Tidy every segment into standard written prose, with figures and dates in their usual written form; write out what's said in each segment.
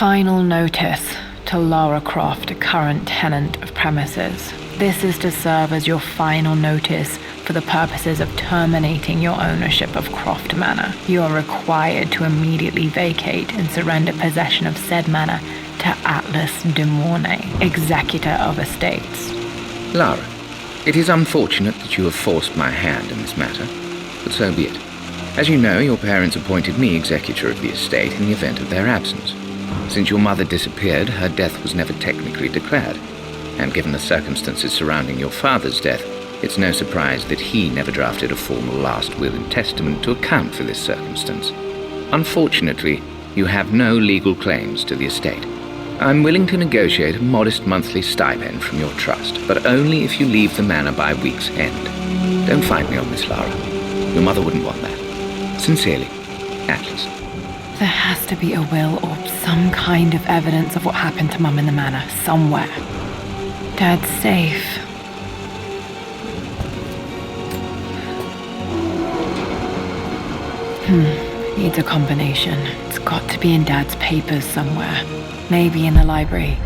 Final notice to Lara Croft, current tenant of premises. This is to serve as your final notice for the purposes of terminating your ownership of Croft Manor. You are required to immediately vacate and surrender possession of said manor to Atlas de Mornay, executor of estates. Lara, it is unfortunate that you have forced my hand in this matter, but so be it. As you know, your parents appointed me executor of the estate in the event of their absence. Since your mother disappeared, her death was never technically declared, and given the circumstances surrounding your father's death, it's no surprise that he never drafted a formal last will and testament to account for this circumstance. Unfortunately, you have no legal claims to the estate. I'm willing to negotiate a modest monthly stipend from your trust, but only if you leave the manor by week's end. Don't fight me on this, Lara. Your mother wouldn't want that. Sincerely, Atlas. There has to be a will or some kind of evidence of what happened to Mum in the manor, somewhere. Dad's safe. Needs a combination. It's got to be in Dad's papers somewhere. Maybe in the library.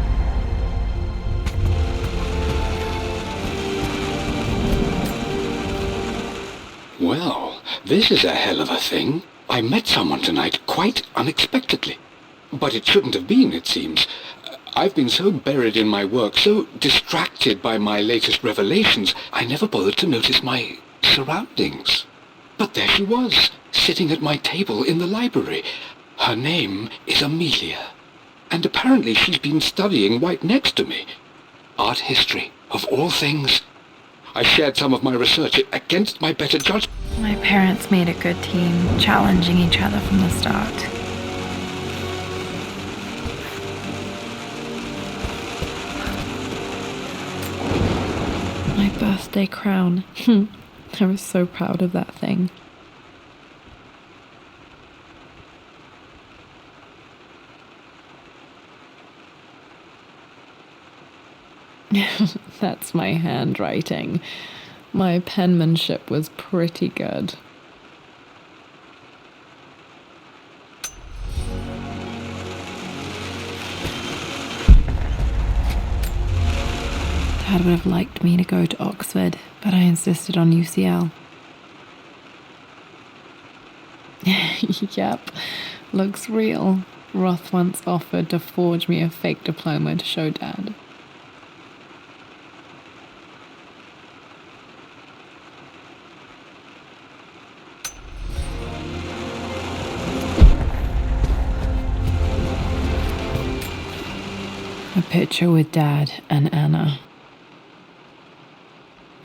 Well, this is a hell of a thing. I met someone tonight quite unexpectedly. But it shouldn't have been, it seems. I've been so buried in my work, so distracted by my latest revelations, I never bothered to notice my surroundings. But there she was, sitting at my table in the library. Her name is Amelia. And apparently she's been studying right next to me. Art history, of all things. I shared some of my research against my better judgment. My parents made a good team, challenging each other from the start. My birthday crown. I was so proud of that thing. That's my handwriting. My penmanship was pretty good. Dad would have liked me to go to Oxford, but I insisted on UCL. Yep, looks real. Roth once offered to forge me a fake diploma to show Dad. A picture with Dad and Anna.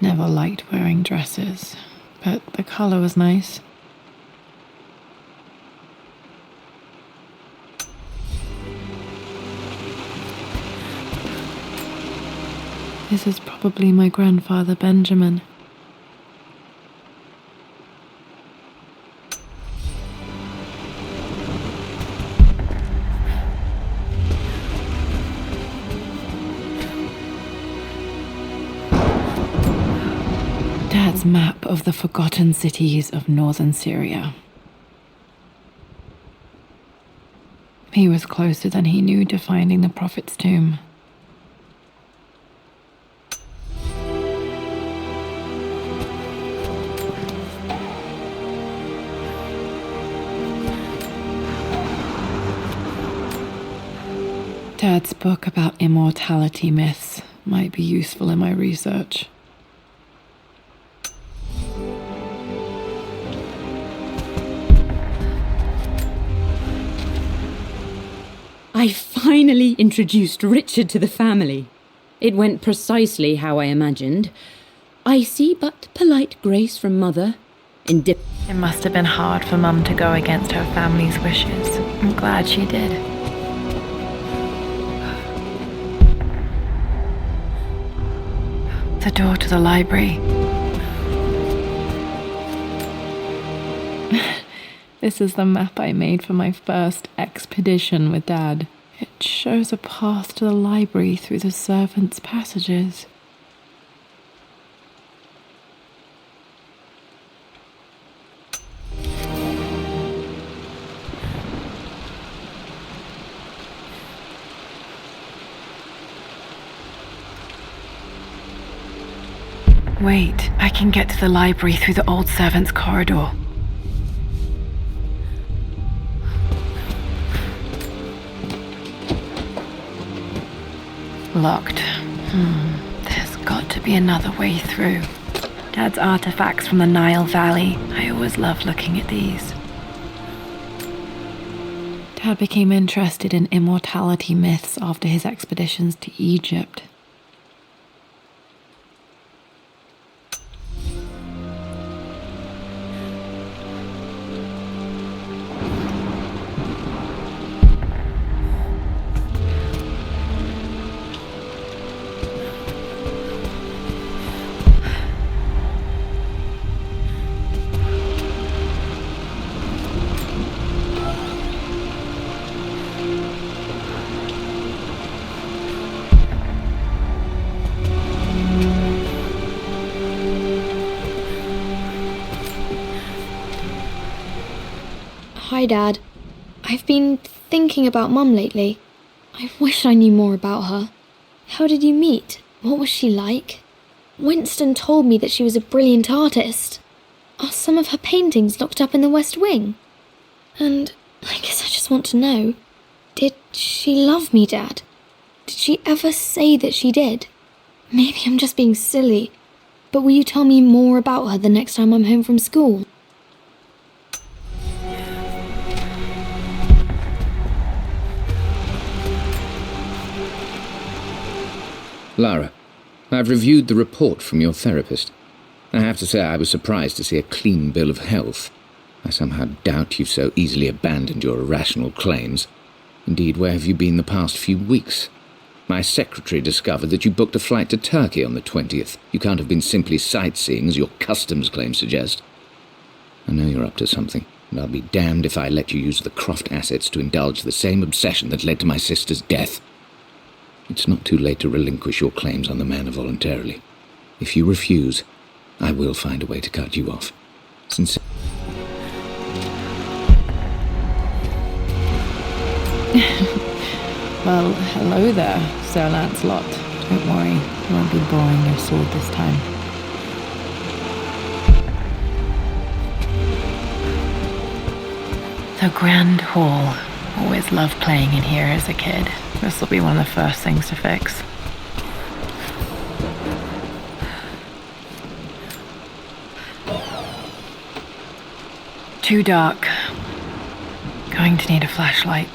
Never liked wearing dresses, but the color was nice. This is probably my grandfather Benjamin. Dad's map of the forgotten cities of northern Syria. He was closer than he knew to finding the prophet's tomb. Dad's book about immortality myths might be useful in my research. I finally introduced Richard to the family. It went precisely how I imagined. I see but polite grace from Mother. It must have been hard for Mum to go against her family's wishes. I'm glad she did. The door to the library. This is the map I made for my first expedition with Dad. It shows a path to the library through the servants' passages. Wait, I can get to the library through the old servants' corridor. Locked. There's got to be another way through. Dad's artifacts from the Nile Valley. I always loved looking at these. Dad became interested in immortality myths after his expeditions to Egypt. Hi, Dad. I've been thinking about Mum lately. I wish I knew more about her. How did you meet? What was she like? Winston told me that she was a brilliant artist. Are some of her paintings locked up in the West Wing? And I guess I just want to know, did she love me, Dad? Did she ever say that she did? Maybe I'm just being silly, but will you tell me more about her the next time I'm home from school? Lara, I've reviewed the report from your therapist. I have to say I was surprised to see a clean bill of health. I somehow doubt you've so easily abandoned your irrational claims. Indeed, where have you been the past few weeks? My secretary discovered that you booked a flight to Turkey on the 20th. You can't have been simply sightseeing, as your customs claims suggest. I know you're up to something, and I'll be damned if I let you use the Croft assets to indulge the same obsession that led to my sister's death. It's not too late to relinquish your claims on the manor voluntarily. If you refuse, I will find a way to cut you off. Well, hello there, Sir Lancelot. Don't worry, I won't be borrowing your sword this time. The Grand Hall. Always loved playing in here as a kid. This will be one of the first things to fix. Too dark. Going to need a flashlight.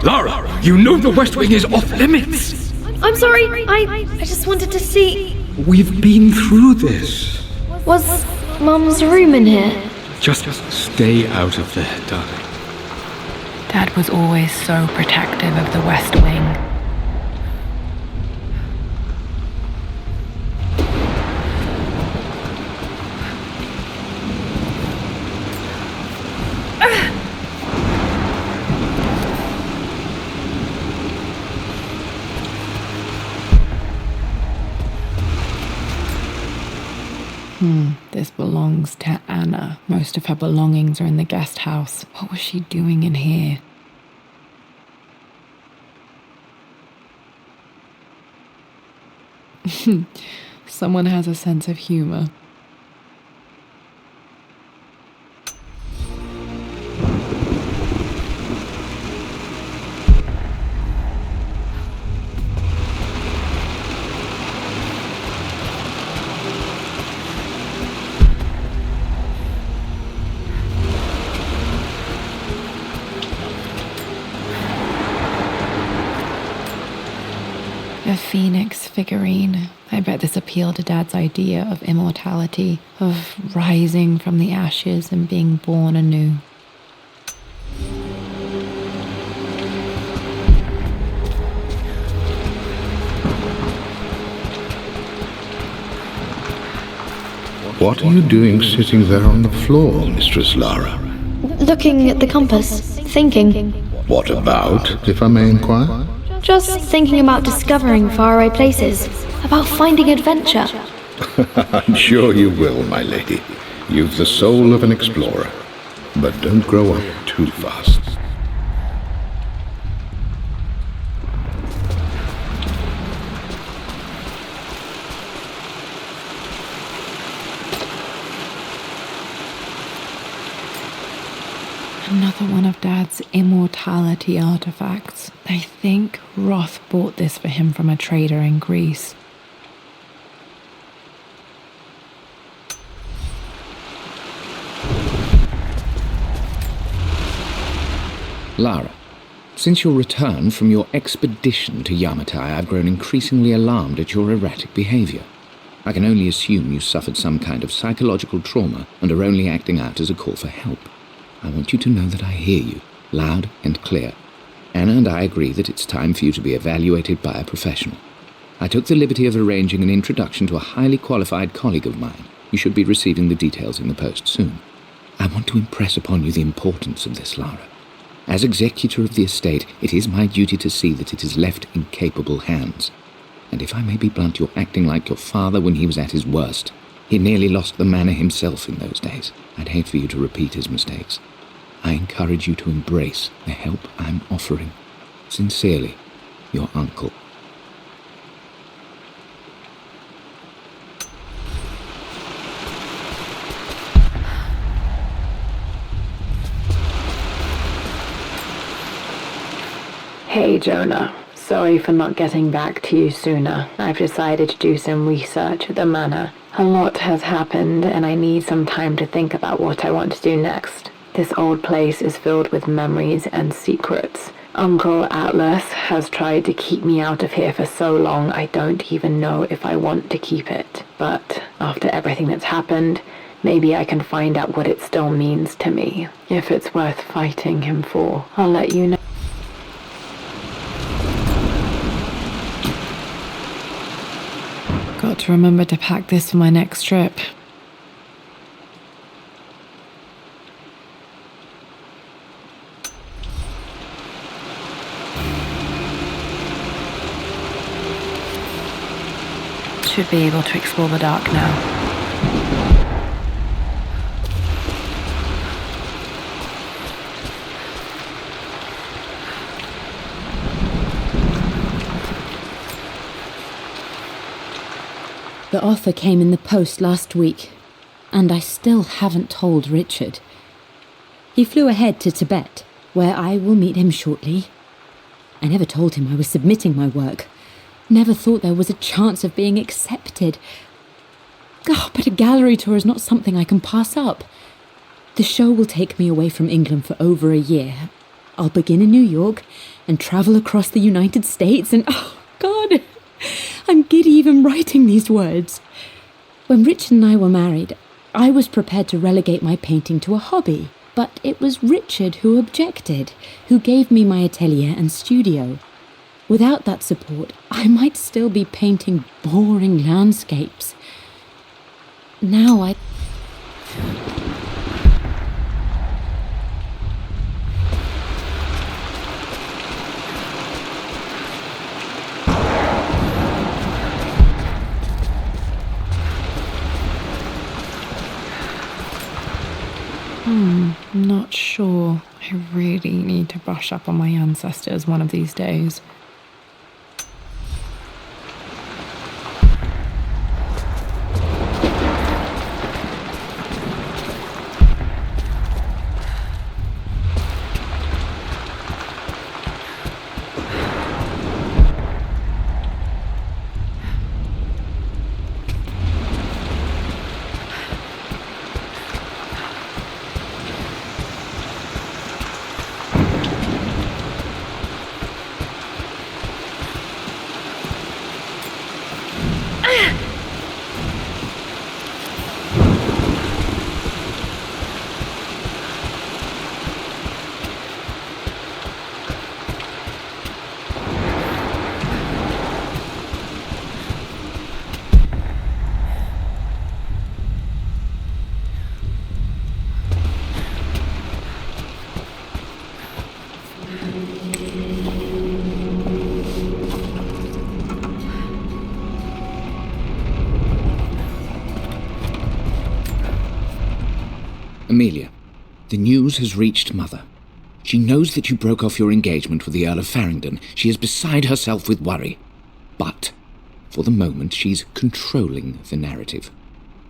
Lara, you know the West Wing is off limits. I'm sorry, I just wanted to see... We've been through this. Was Mum's room in here? Just stay out of there, darling. Dad was always so protective of the West Wing. This belongs to Anna. Most of her belongings are in the guest house. What was she doing in here? Someone has a sense of humor. A phoenix figurine. I bet this appealed to Dad's idea of immortality, of rising from the ashes and being born anew. What are you doing sitting there on the floor, Mistress Lara? Looking at the compass, thinking. What about, if I may inquire? Just thinking about discovering faraway places, about finding adventure. I'm sure you will, my lady. You've the soul of an explorer. But don't grow up too fast. Another one of Dad's immortality artifacts. I think Roth bought this for him from a trader in Greece. Lara, since your return from your expedition to Yamatai, I've grown increasingly alarmed at your erratic behavior. I can only assume you suffered some kind of psychological trauma and are only acting out as a call for help. I want you to know that I hear you, loud and clear. Anna and I agree that it's time for you to be evaluated by a professional. I took the liberty of arranging an introduction to a highly qualified colleague of mine. You should be receiving the details in the post soon. I want to impress upon you the importance of this, Lara. As executor of the estate, it is my duty to see that it is left in capable hands. And if I may be blunt, you're acting like your father when he was at his worst. He nearly lost the manor himself in those days. I'd hate for you to repeat his mistakes. I encourage you to embrace the help I'm offering. Sincerely, your uncle. Hey Jonah, sorry for not getting back to you sooner. I've decided to do some research at the manor. A lot has happened and I need some time to think about what I want to do next. This old place is filled with memories and secrets. Uncle Atlas has tried to keep me out of here for so long I don't even know if I want to keep it. But after everything that's happened, maybe I can find out what it still means to me. If it's worth fighting him for, I'll let you know. Got to remember to pack this for my next trip. Should be able to explore the dark now. The offer came in the post last week, and I still haven't told Richard. He flew ahead to Tibet, where I will meet him shortly. I never told him I was submitting my work. Never thought there was a chance of being accepted. Oh, but a gallery tour is not something I can pass up. The show will take me away from England for over a year. I'll begin in New York and travel across the United States and, oh, God, I'm giddy even writing these words. When Richard and I were married, I was prepared to relegate my painting to a hobby, but it was Richard who objected, who gave me my atelier and studio. Without that support, I might still be painting boring landscapes. Now I... I'm not sure. I really need to brush up on my ancestors one of these days. Amelia, the news has reached Mother. She knows that you broke off your engagement with the Earl of Farringdon. She is beside herself with worry. But, for the moment, she's controlling the narrative.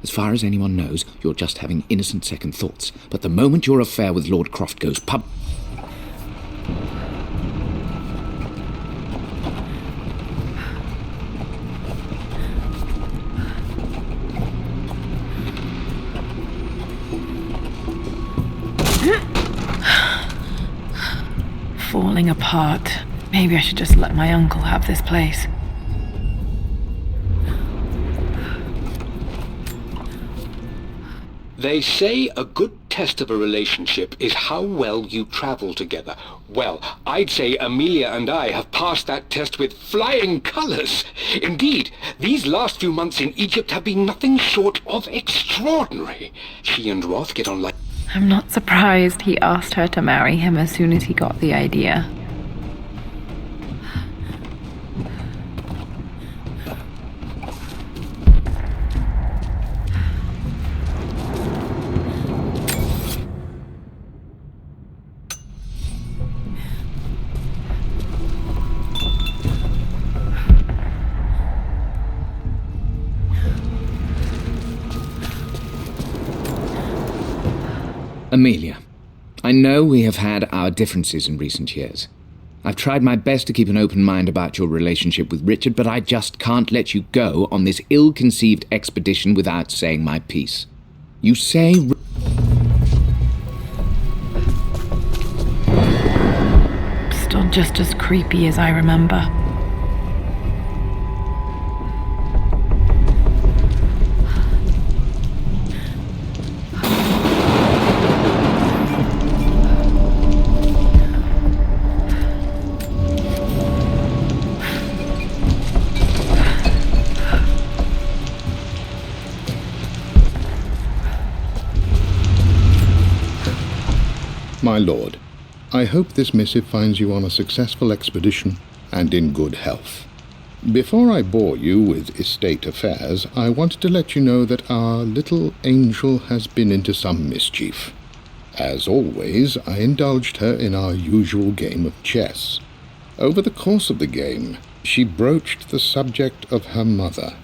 As far as anyone knows, you're just having innocent second thoughts. But the moment your affair with Lord Croft goes falling apart. Maybe I should just let my uncle have this place. They say a good test of a relationship is how well you travel together. Well, I'd say Amelia and I have passed that test with flying colours. Indeed, these last few months in Egypt have been nothing short of extraordinary. She and Roth get on like... I'm not surprised he asked her to marry him as soon as he got the idea. Amelia, I know we have had our differences in recent years. I've tried my best to keep an open mind about your relationship with Richard, but I just can't let you go on this ill-conceived expedition without saying my piece. You say... Still just as creepy as I remember. My lord, I hope this missive finds you on a successful expedition and in good health. Before I bore you with estate affairs, I wanted to let you know that our little angel has been into some mischief. As always, I indulged her in our usual game of chess. Over the course of the game, she broached the subject of her mother.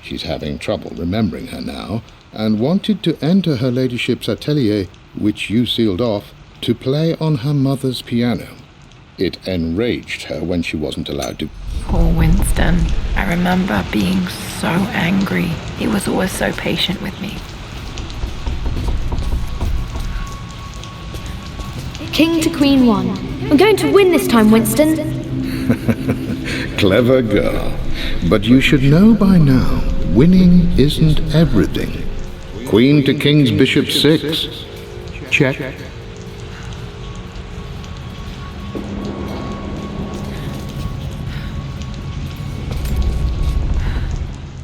She's having trouble remembering her now, and wanted to enter her ladyship's atelier, which you sealed off, to play on her mother's piano. It enraged her when she wasn't allowed to. Poor Winston. I remember being so angry. He was always so patient with me. King to Queen 1. I'm going to win this time, Winston. Clever girl. But you should know by now, winning isn't everything. Queen to King's Bishop 6. Check.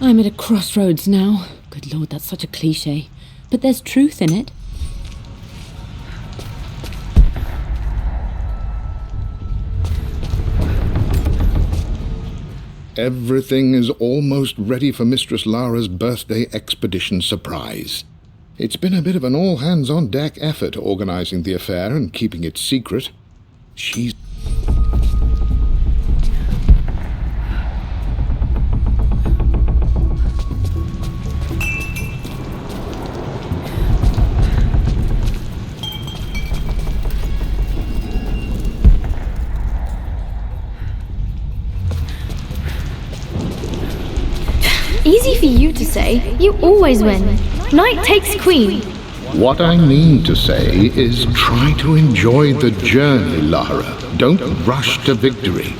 I'm at a crossroads now. Good Lord, that's such a cliché. But there's truth in it. Everything is almost ready for Mistress Lara's birthday expedition surprise. It's been a bit of an all-hands-on-deck effort organizing the affair and keeping it secret. She's... Easy for you to say. You always win. Knight takes queen. What I mean to say is try to enjoy the journey, Lara. Don't rush to victory.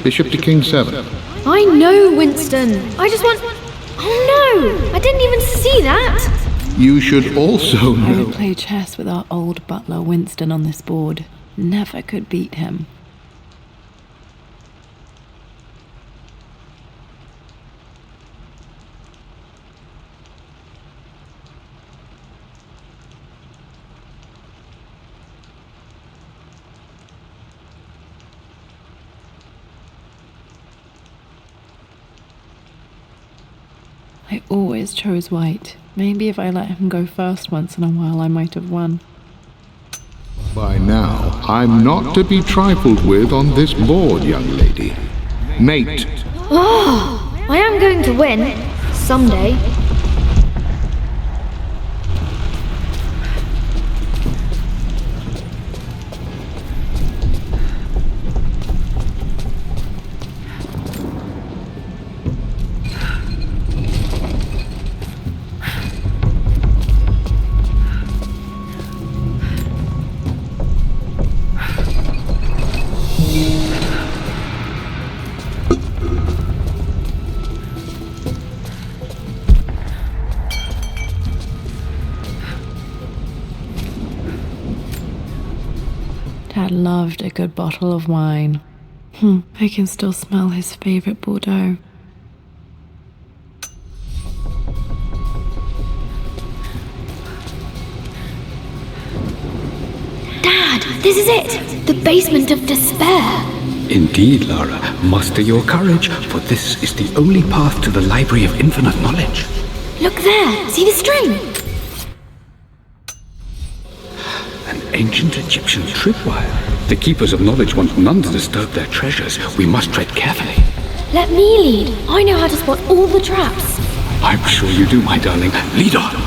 Bishop to King 7. I know, Winston. I just want... Oh no! I didn't even see that! You should also I know... would play chess with our old butler Winston on this board. Never could beat him. I always chose white. Maybe if I let him go first once in a while, I might have won. By now, I'm not to be trifled with on this board, young lady. Mate. Oh, I am going to win. Someday. Dad loved a good bottle of wine. I can still smell his favorite Bordeaux. Dad, this is it! The basement of despair! Indeed, Lara, muster your courage, for this is the only path to the Library of Infinite Knowledge. Look there! See the string? An ancient Egyptian tripwire. The Keepers of Knowledge want none to disturb their treasures. We must tread carefully. Let me lead. I know how to spot all the traps. I'm sure you do, my darling. Lead on.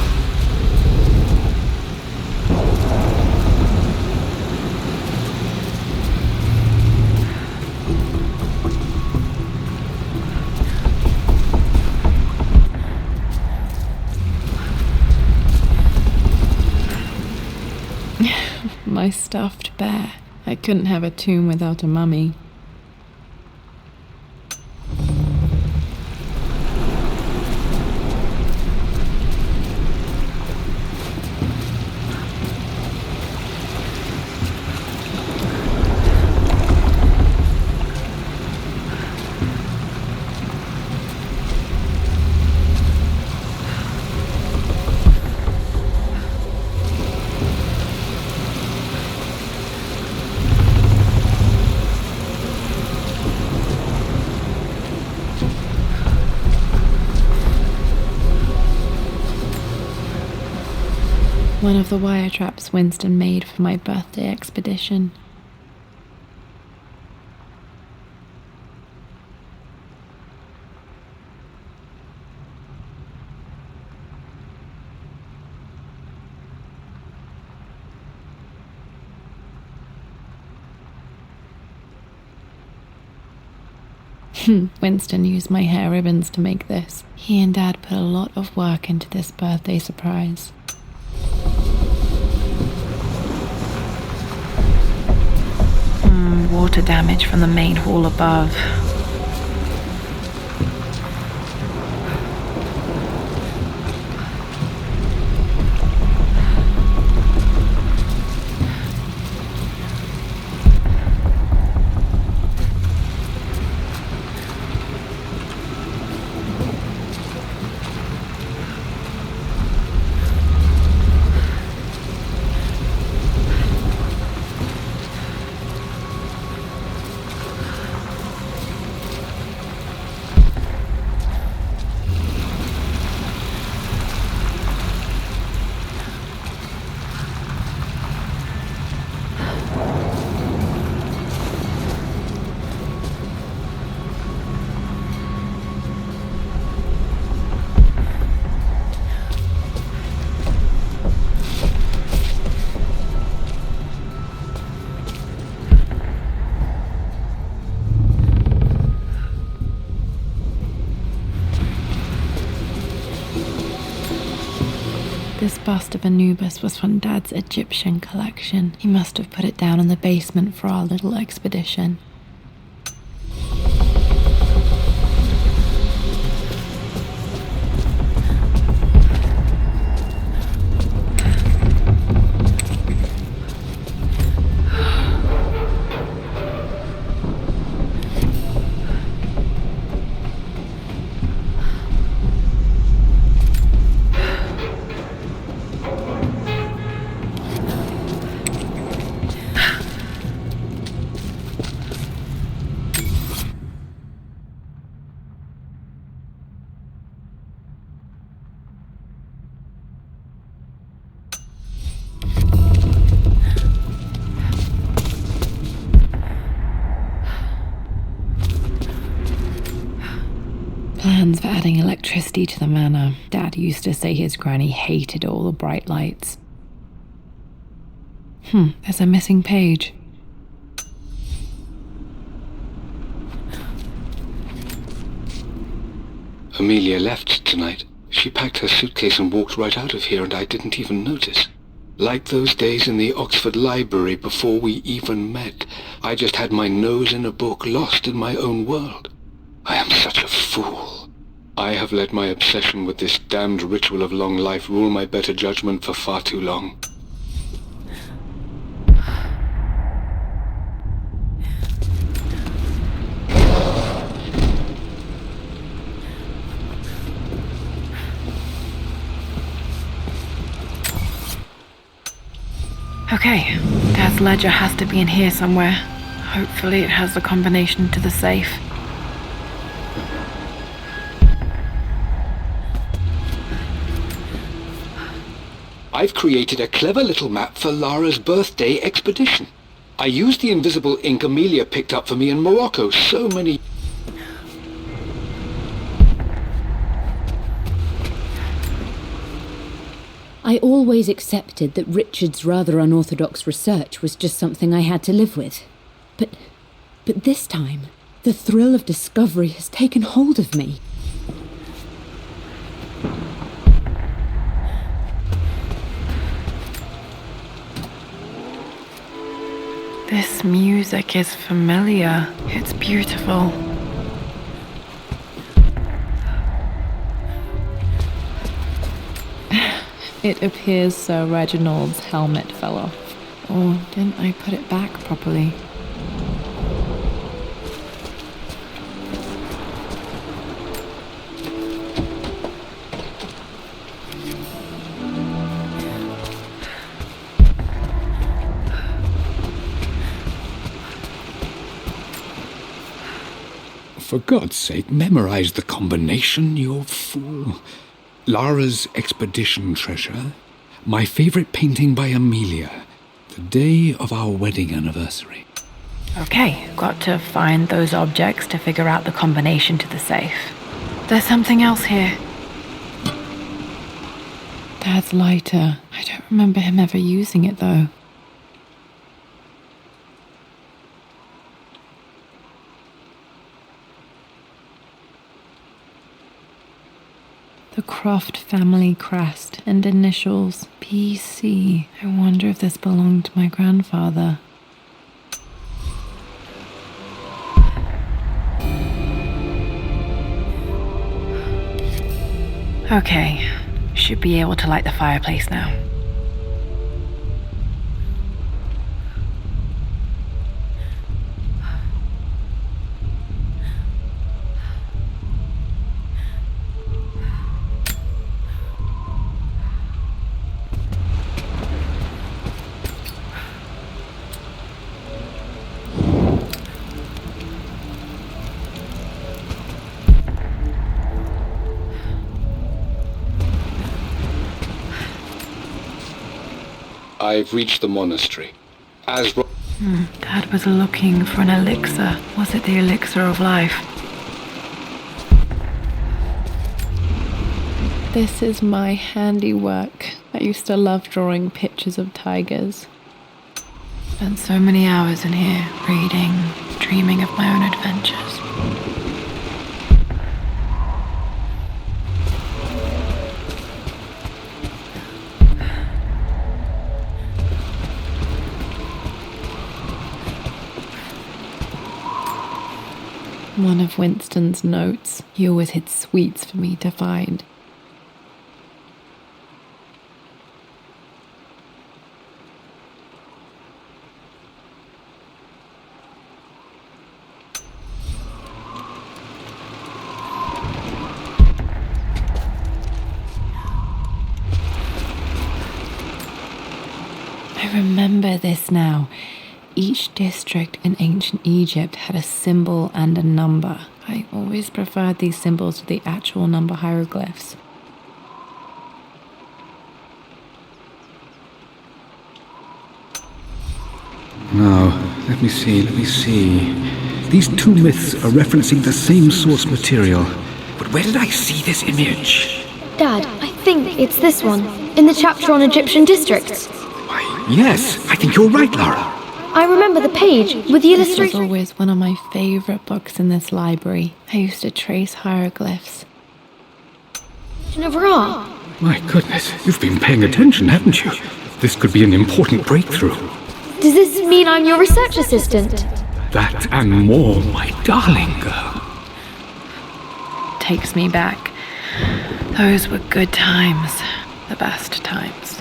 My stuffed bear. I couldn't have a tomb without a mummy. One of the wire traps Winston made for my birthday expedition. Winston used my hair ribbons to make this. He and Dad put a lot of work into this birthday surprise. Water damage from the main hall above. This bust of Anubis was from Dad's Egyptian collection. He must have put it down in the basement for our little expedition. Plans for adding electricity to the manor. Dad used to say his granny hated all the bright lights. There's a missing page. Amelia left tonight. She packed her suitcase and walked right out of here, and I didn't even notice. Like those days in the Oxford Library before we even met. I just had my nose in a book, lost in my own world. I am such a fool. I have let my obsession with this damned ritual of long life rule my better judgment for far too long. Okay, Dad's ledger has to be in here somewhere. Hopefully it has the combination to the safe. I've created a clever little map for Lara's birthday expedition. I used the invisible ink Amelia picked up for me in Morocco so many... I always accepted that Richard's rather unorthodox research was just something I had to live with. But this time, the thrill of discovery has taken hold of me. This music is familiar. It's beautiful. It appears Sir Reginald's helmet fell off. Or didn't I put it back properly? For God's sake, memorize the combination, you fool. Lara's expedition treasure, my favorite painting by Amelia, the day of our wedding anniversary. Okay, got to find those objects to figure out the combination to the safe. There's something else here. Dad's lighter. I don't remember him ever using it though. The Croft family crest and initials PC. I wonder if this belonged to my grandfather. Okay, should be able to light the fireplace now. I've reached the monastery. Dad was looking for an elixir. Was it the elixir of life? This is my handiwork. I used to love drawing pictures of tigers. Spent so many hours in here, reading, dreaming of my own adventures. One of Winston's notes. He always hid sweets for me to find. I remember this now. Each district in ancient Egypt had a symbol and a number. I always preferred these symbols to the actual number hieroglyphs. Now, let me see. These two myths are referencing the same source material, but where did I see this image? Dad, I think it's this one, in the chapter on Egyptian districts. Why, yes, I think you're right, Lara. I remember the page with the This was illustration. always one of my favourite books in this library. I used to trace hieroglyphs. Of Ra. My goodness, you've been paying attention, haven't you? This could be an important breakthrough. Does this mean I'm your research assistant? That and more, my darling girl. Takes me back. Those were good times. The best times.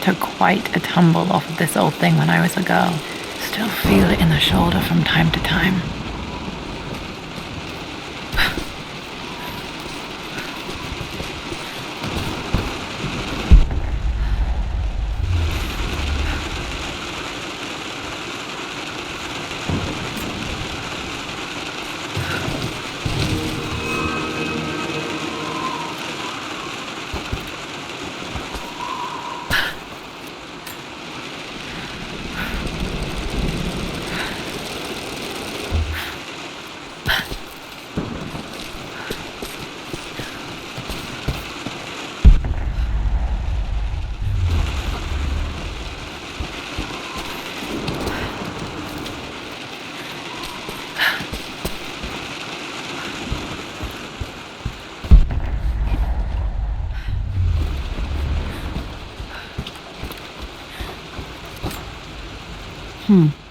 Took quite a tumble off of this old thing when I was a girl. Still feel it in the shoulder from time to time.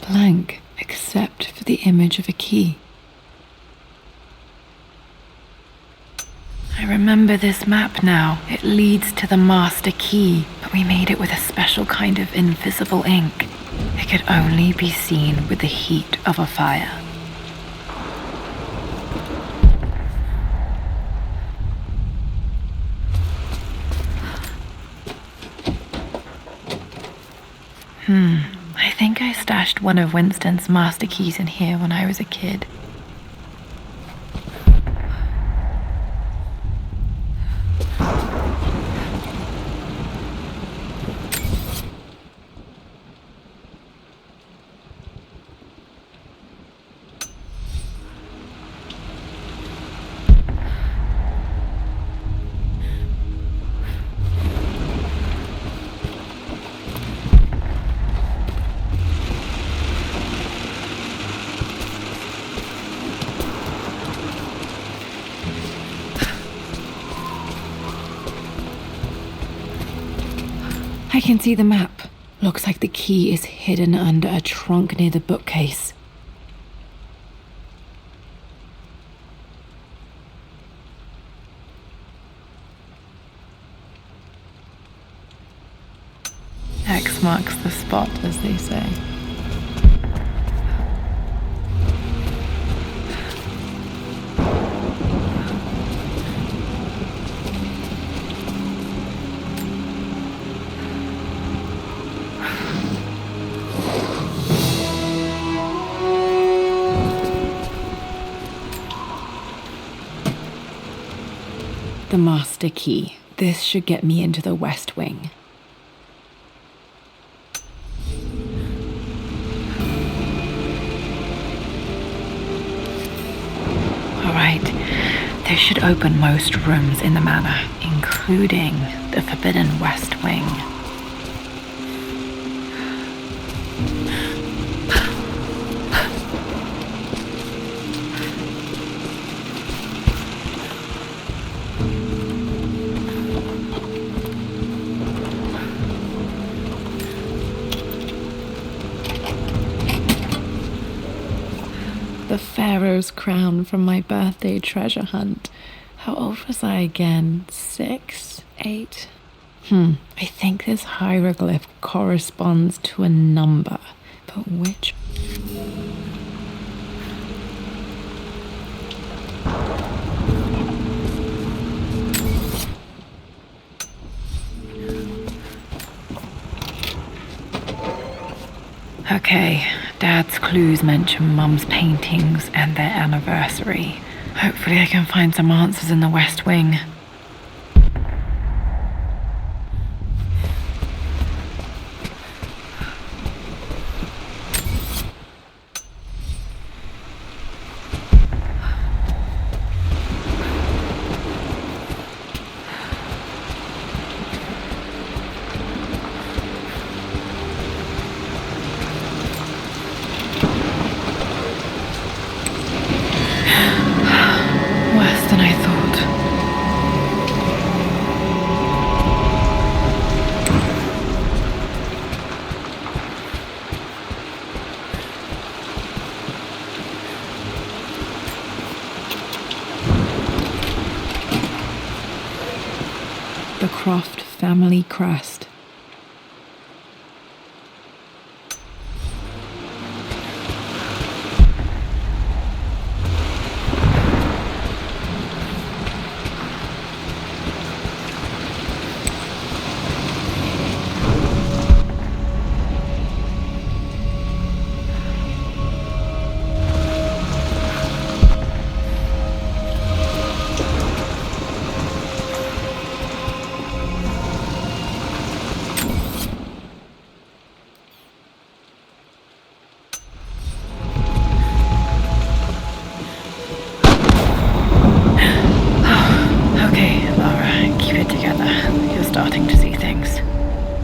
Blank, except for the image of a key. I remember this map now. It leads to the master key, but we made it with a special kind of invisible ink. It could only be seen with the heat of a fire. I think I stashed one of Winston's master keys in here when I was a kid. I can see the map. Looks like the key is hidden under a trunk near the bookcase. X marks the spot, as they say. The master key. This should get me into the West Wing. All right, This should open most rooms in the manor, including the forbidden West Wing. The Pharaoh's crown from my birthday treasure hunt. How old was I again? 6? 8? I think this hieroglyph corresponds to a number, but which? Okay, Dad's clues mention Mum's paintings and their anniversary. Hopefully I can find some answers in the West Wing. Worse than I thought. The Croft family crest.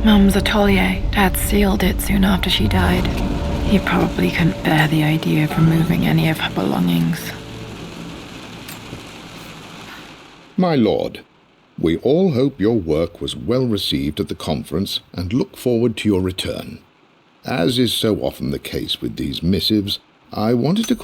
Mum's atelier. Dad sealed it soon after she died. He probably couldn't bear the idea of removing any of her belongings. My lord, we all hope your work was well received at the conference and look forward to your return. As is so often the case with these missives, I wanted to...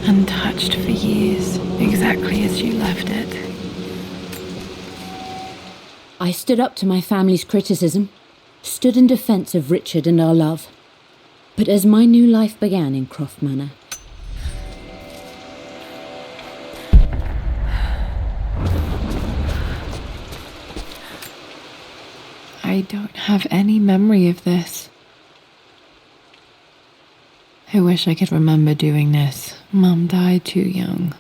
Untouched for years, exactly as you left it. I stood up to my family's criticism, stood in defence of Richard and our love. But as my new life began in Croft Manor, I don't have any memory of this. I wish I could remember doing this. Mum died too young.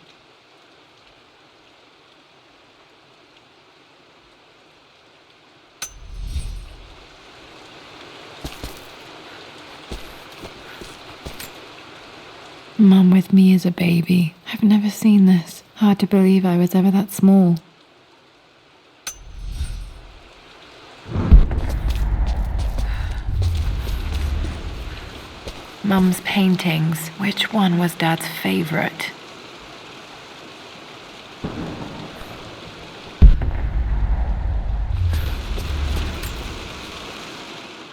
Mum with me as a baby. I've never seen this. Hard to believe I was ever that small. Mum's paintings. Which one was Dad's favourite?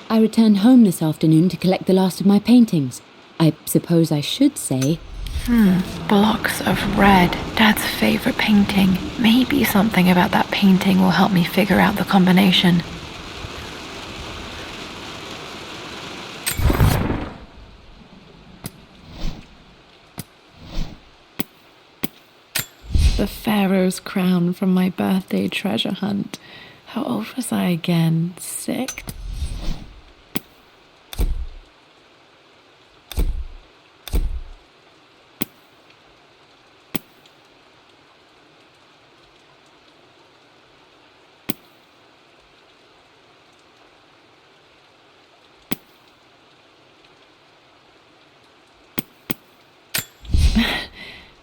I returned home this afternoon to collect the last of my paintings. I suppose I should say... Blocks of red. Dad's favourite painting. Maybe something about that painting will help me figure out the combination. The Pharaoh's crown from my birthday treasure hunt. How old was I again? 6?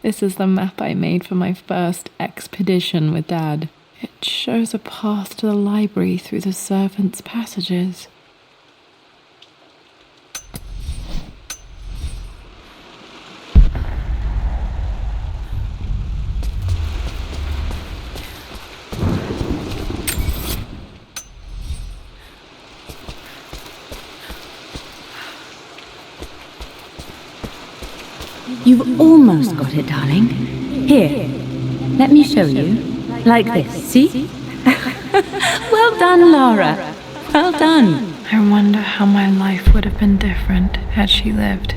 This is the map I made for my first expedition with Dad. It shows a path to the library through the servants' passages. You've almost got it, darling. Here, let me show you. Like this, see? Well done, Lara. Well done. I wonder how my life would have been different had she lived.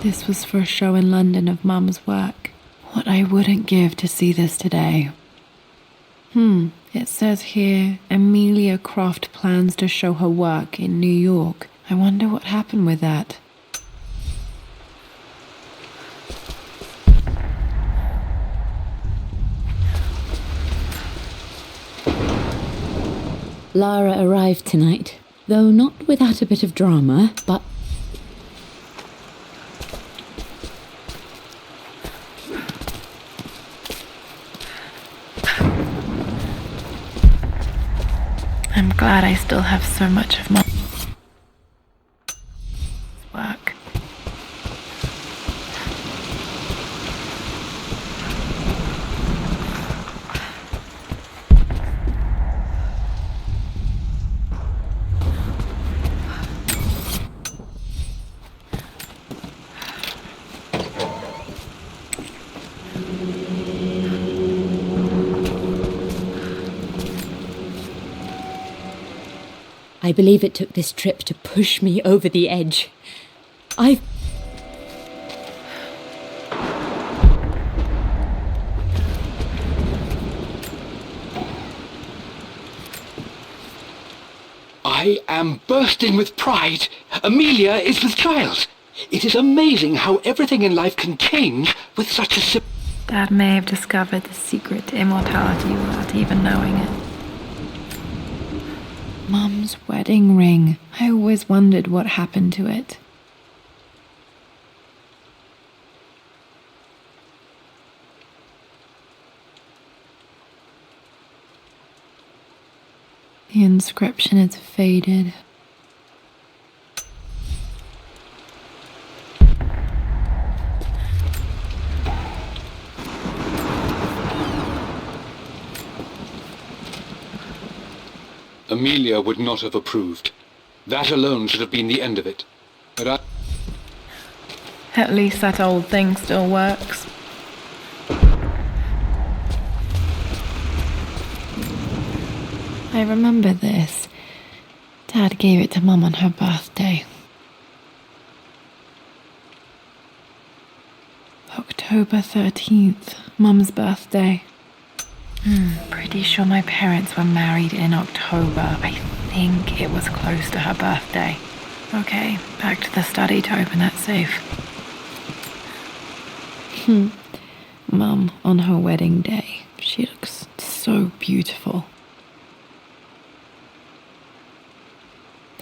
This was for a show in London of Mum's work. What I wouldn't give to see this today. It says here, Emilia Croft plans to show her work in New York. I wonder what happened with that. Lara arrived tonight, though not without a bit of drama, but I'm glad I still have so much of Mum's work. I believe it took this trip to push me over the edge. I am bursting with pride. Amelia is with child. It is amazing how everything in life can change with such a Dad may have discovered the secret to immortality without even knowing it. Mum's wedding ring. I always wondered what happened to it. The inscription is faded. Amelia would not have approved. That alone should have been the end of it. But At least that old thing still works. I remember this. Dad gave it to Mum on her birthday. October 13th, Mum's birthday. Pretty sure my parents were married in October. I think it was close to her birthday. Okay, back to the study to open that safe. Mum on her wedding day. She looks so beautiful.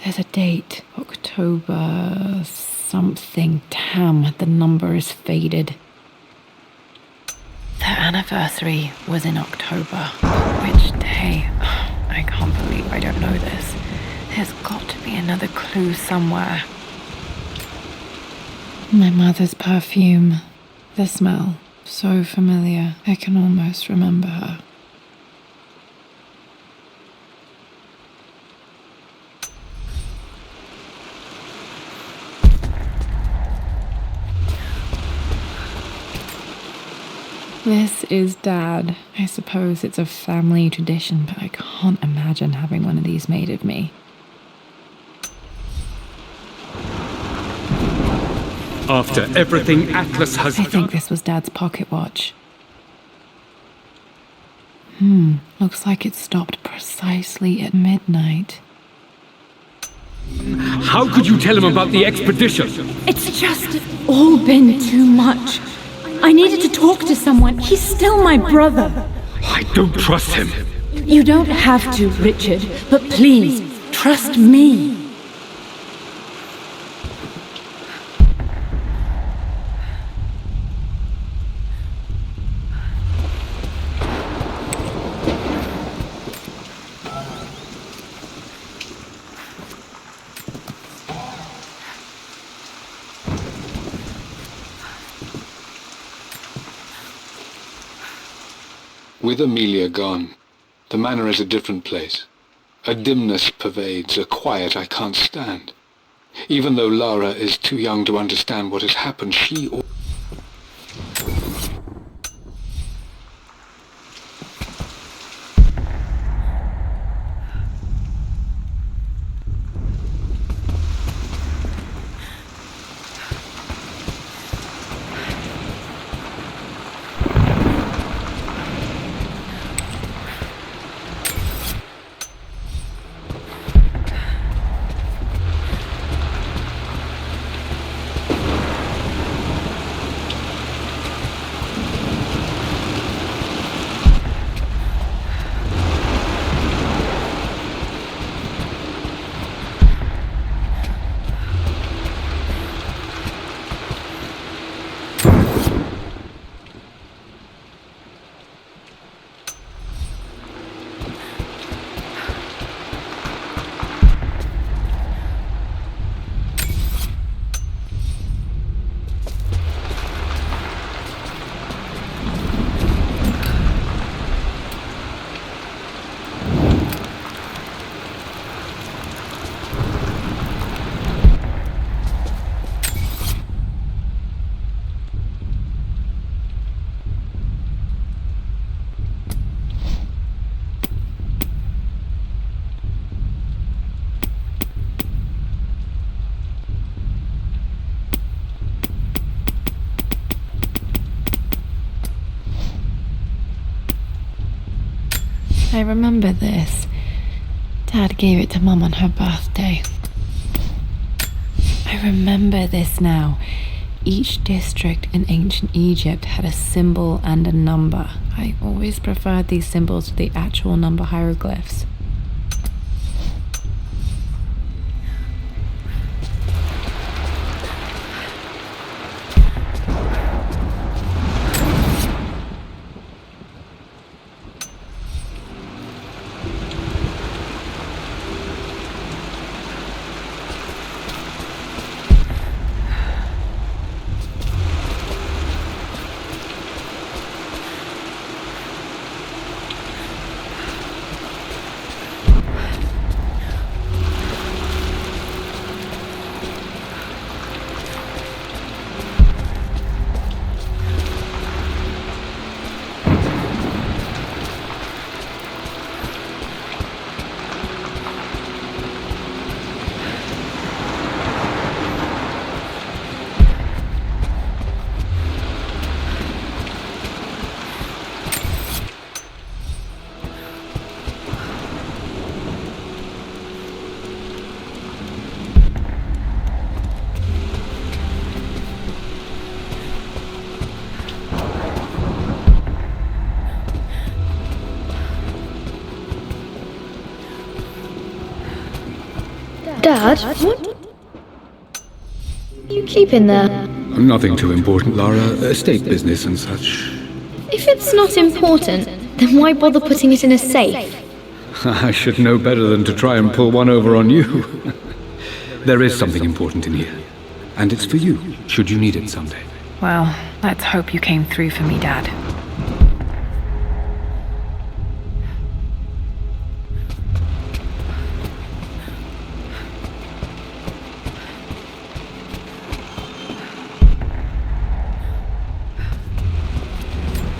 There's a date. October something. Damn, the number is faded. The anniversary was in October. Which day? I can't believe I don't know this. There's got to be another clue somewhere. My mother's perfume. The smell. So familiar. I can almost remember her. This is Dad. I suppose it's a family tradition, but I can't imagine having one of these made of me. After everything Atlas has I think done... this was Dad's pocket watch. Looks like it stopped precisely at midnight. How could you tell him about the expedition? It's just all been too much. I needed to talk to someone. He's still my brother. I don't trust him. You don't have to, Richard, but please, trust me. With Amelia gone, the manor is a different place. A dimness pervades, a quiet I can't stand. Even though Lara is too young to understand what has happened, she... I remember this. Dad gave it to Mum on her birthday. I remember this now. Each district in ancient Egypt had a symbol and a number. I always preferred these symbols to the actual number hieroglyphs. Dad, what you keep in there? Nothing too important, Lara. Estate business and such. If it's not important, then why bother putting it in a safe? I should know better than to try and pull one over on you. There is something important in here. And it's for you, should you need it someday. Well, let's hope you came through for me, Dad.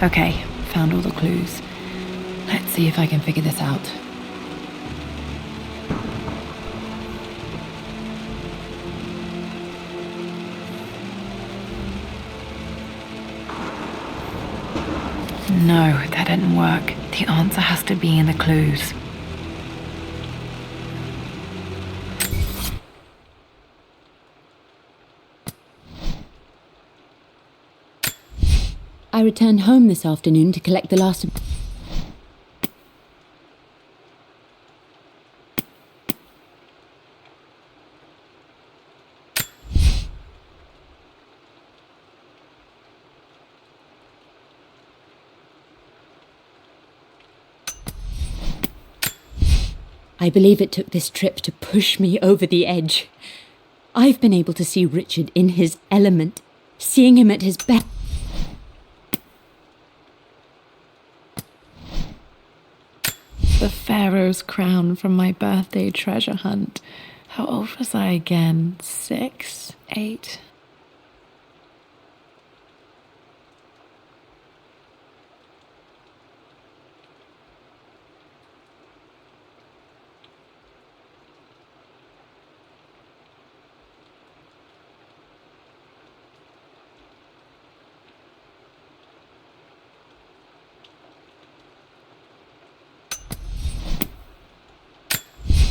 Okay, found all the clues. Let's see if I can figure this out. No, that didn't work. The answer has to be in the clues. I returned home this afternoon to collect the last of... I believe it took this trip to push me over the edge. I've been able to see Richard in his element, seeing him at his best. The Pharaoh's crown from my birthday treasure hunt. How old was I again? 6? 8?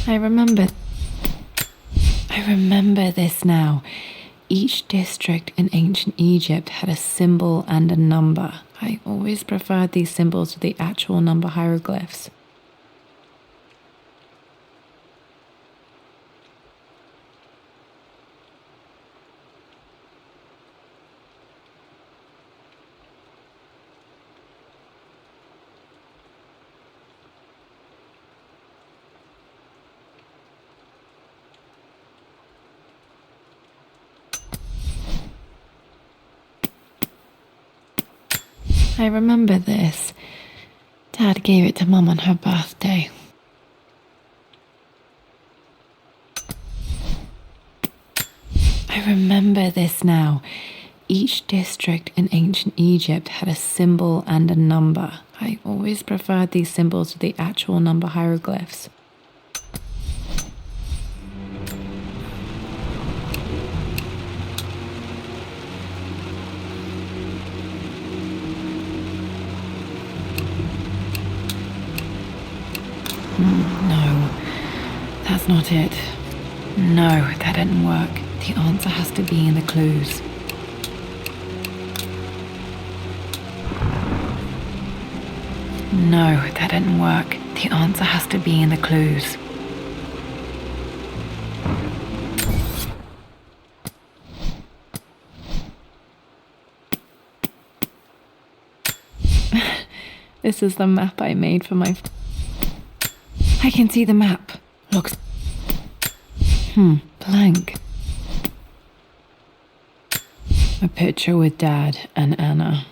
I remember this now. Each district in ancient Egypt had a symbol and a number. I always preferred these symbols to the actual number hieroglyphs. I remember this. Dad gave it to Mum on her birthday. I remember this now. Each district in ancient Egypt had a symbol and a number. I always preferred these symbols to the actual number hieroglyphs. No, that's not it. No, that didn't work. The answer has to be in the clues. No, that didn't work. The answer has to be in the clues. This is the map I made for my... I can see the map. Looks... blank. A picture with Dad and Anna.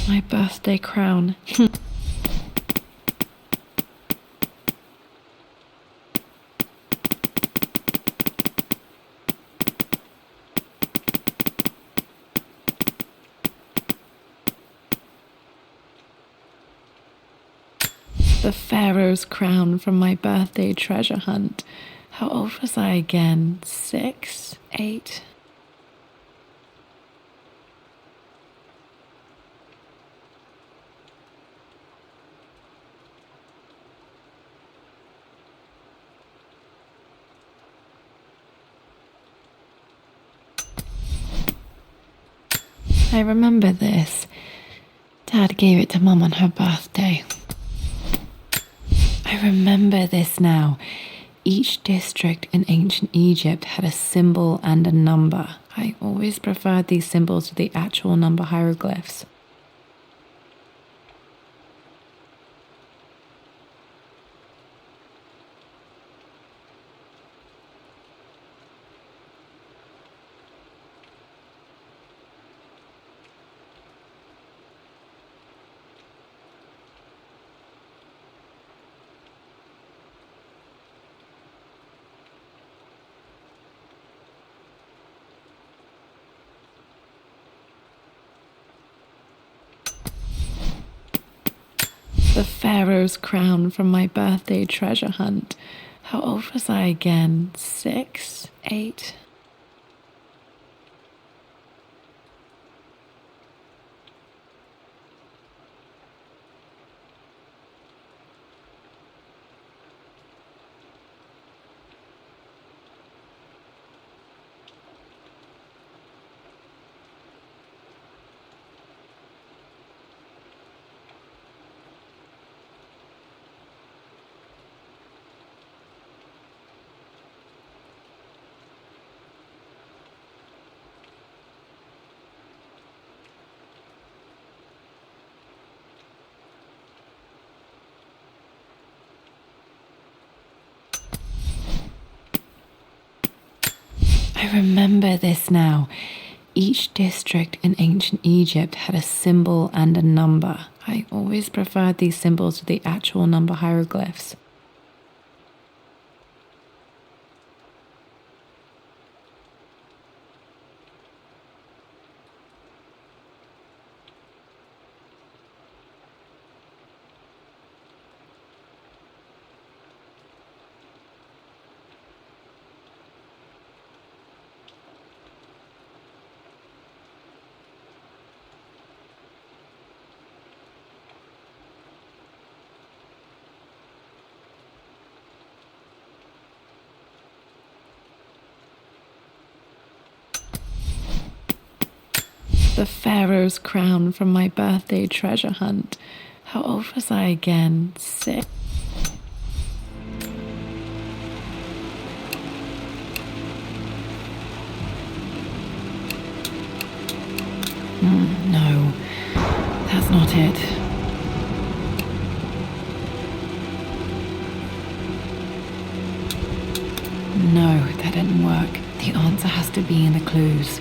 My birthday crown. The Pharaoh's crown from my birthday treasure hunt. How old was I again? 6? 8? I remember this. Dad gave it to Mum on her birthday. I remember this now. Each district in ancient Egypt had a symbol and a number. I always preferred these symbols to the actual number hieroglyphs. The Pharaoh's crown from my birthday treasure hunt. How old was I again? 6, 8? I remember this now. Each district in ancient Egypt had a symbol and a number. I always preferred these symbols to the actual number hieroglyphs. The Pharaoh's crown from my birthday treasure hunt. How old was I again? 6? No, that's not it. No, that didn't work. The answer has to be in the clues.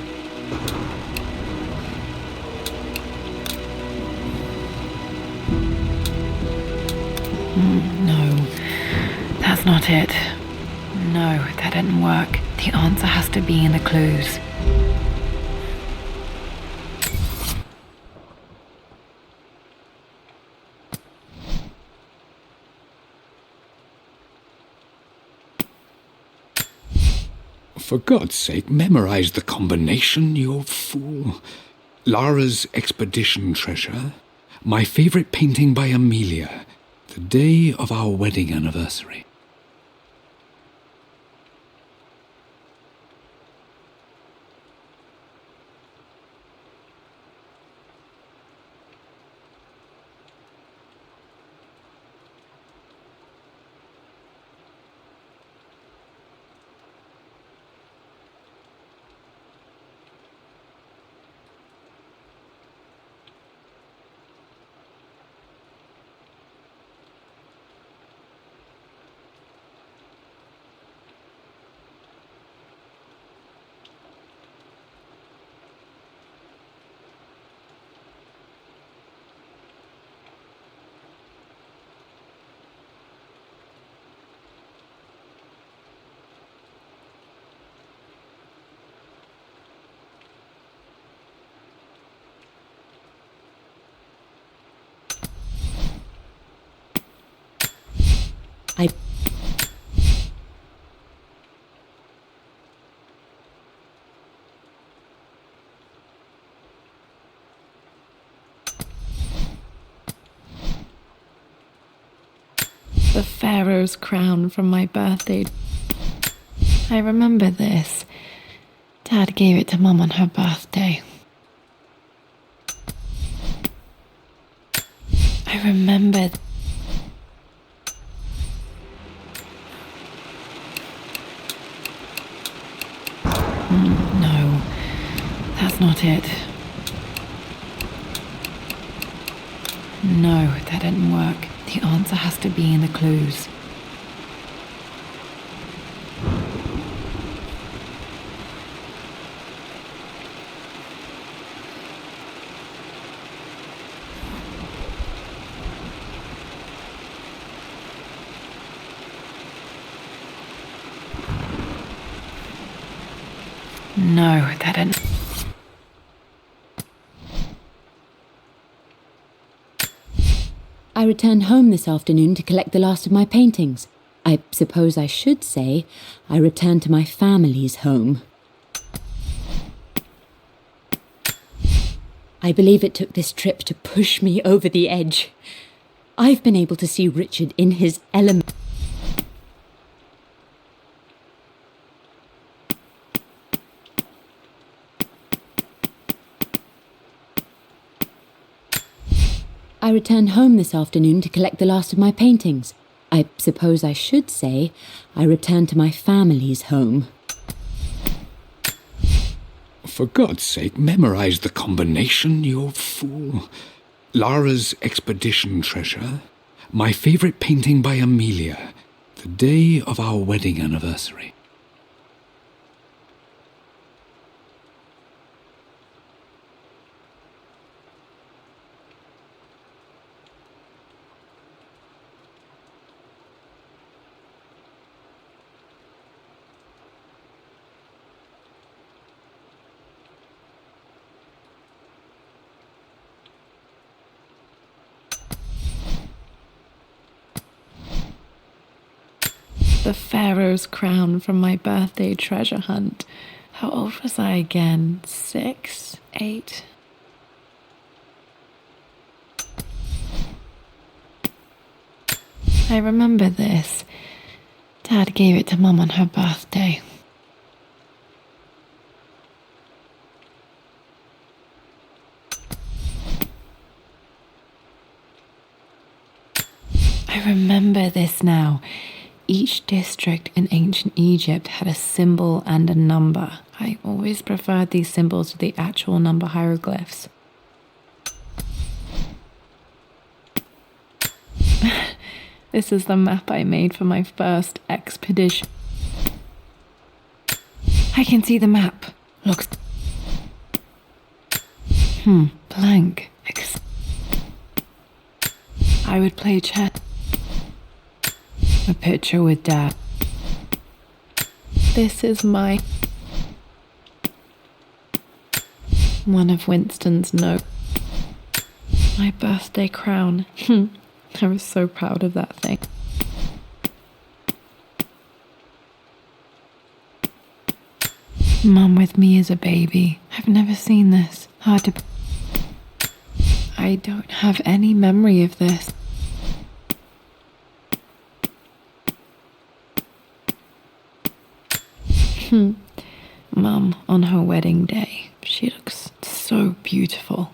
No, that's not it. No, that didn't work. The answer has to be in the clues. For God's sake, memorize the combination, you fool. Lara's expedition treasure, my favorite painting by Amelia, the day of our wedding anniversary. The Pharaoh's crown from my birthday. I remember this. Dad gave it to Mum on her birthday. I remember. No, that's not it. No, that didn't work. The answer has to be in the clues. No, that didn't. I returned home this afternoon to collect the last of my paintings. I suppose I should say I returned to my family's home. I believe it took this trip to push me over the edge. I've been able to see Richard in his element. I returned home this afternoon to collect the last of my paintings. I suppose I should say I returned to my family's home. For God's sake, memorize the combination, you fool. Lara's expedition treasure, my favorite painting by Amelia, the day of our wedding anniversary. The Pharaoh's crown from my birthday treasure hunt. How old was I again? 6, 8? I remember this. Dad gave it to Mum on her birthday. I remember this now. Each district in ancient Egypt had a symbol and a number. I always preferred these symbols to the actual number hieroglyphs. This is the map I made for my first expedition. I can see the map. Looks... blank. I would play chess. A picture with Dad. This is my... one of Winston's notes. My birthday crown. I was so proud of that thing. Mum with me as a baby. I've never seen this. Hard to... I don't have any memory of this. Mum on her wedding day. She looks so beautiful.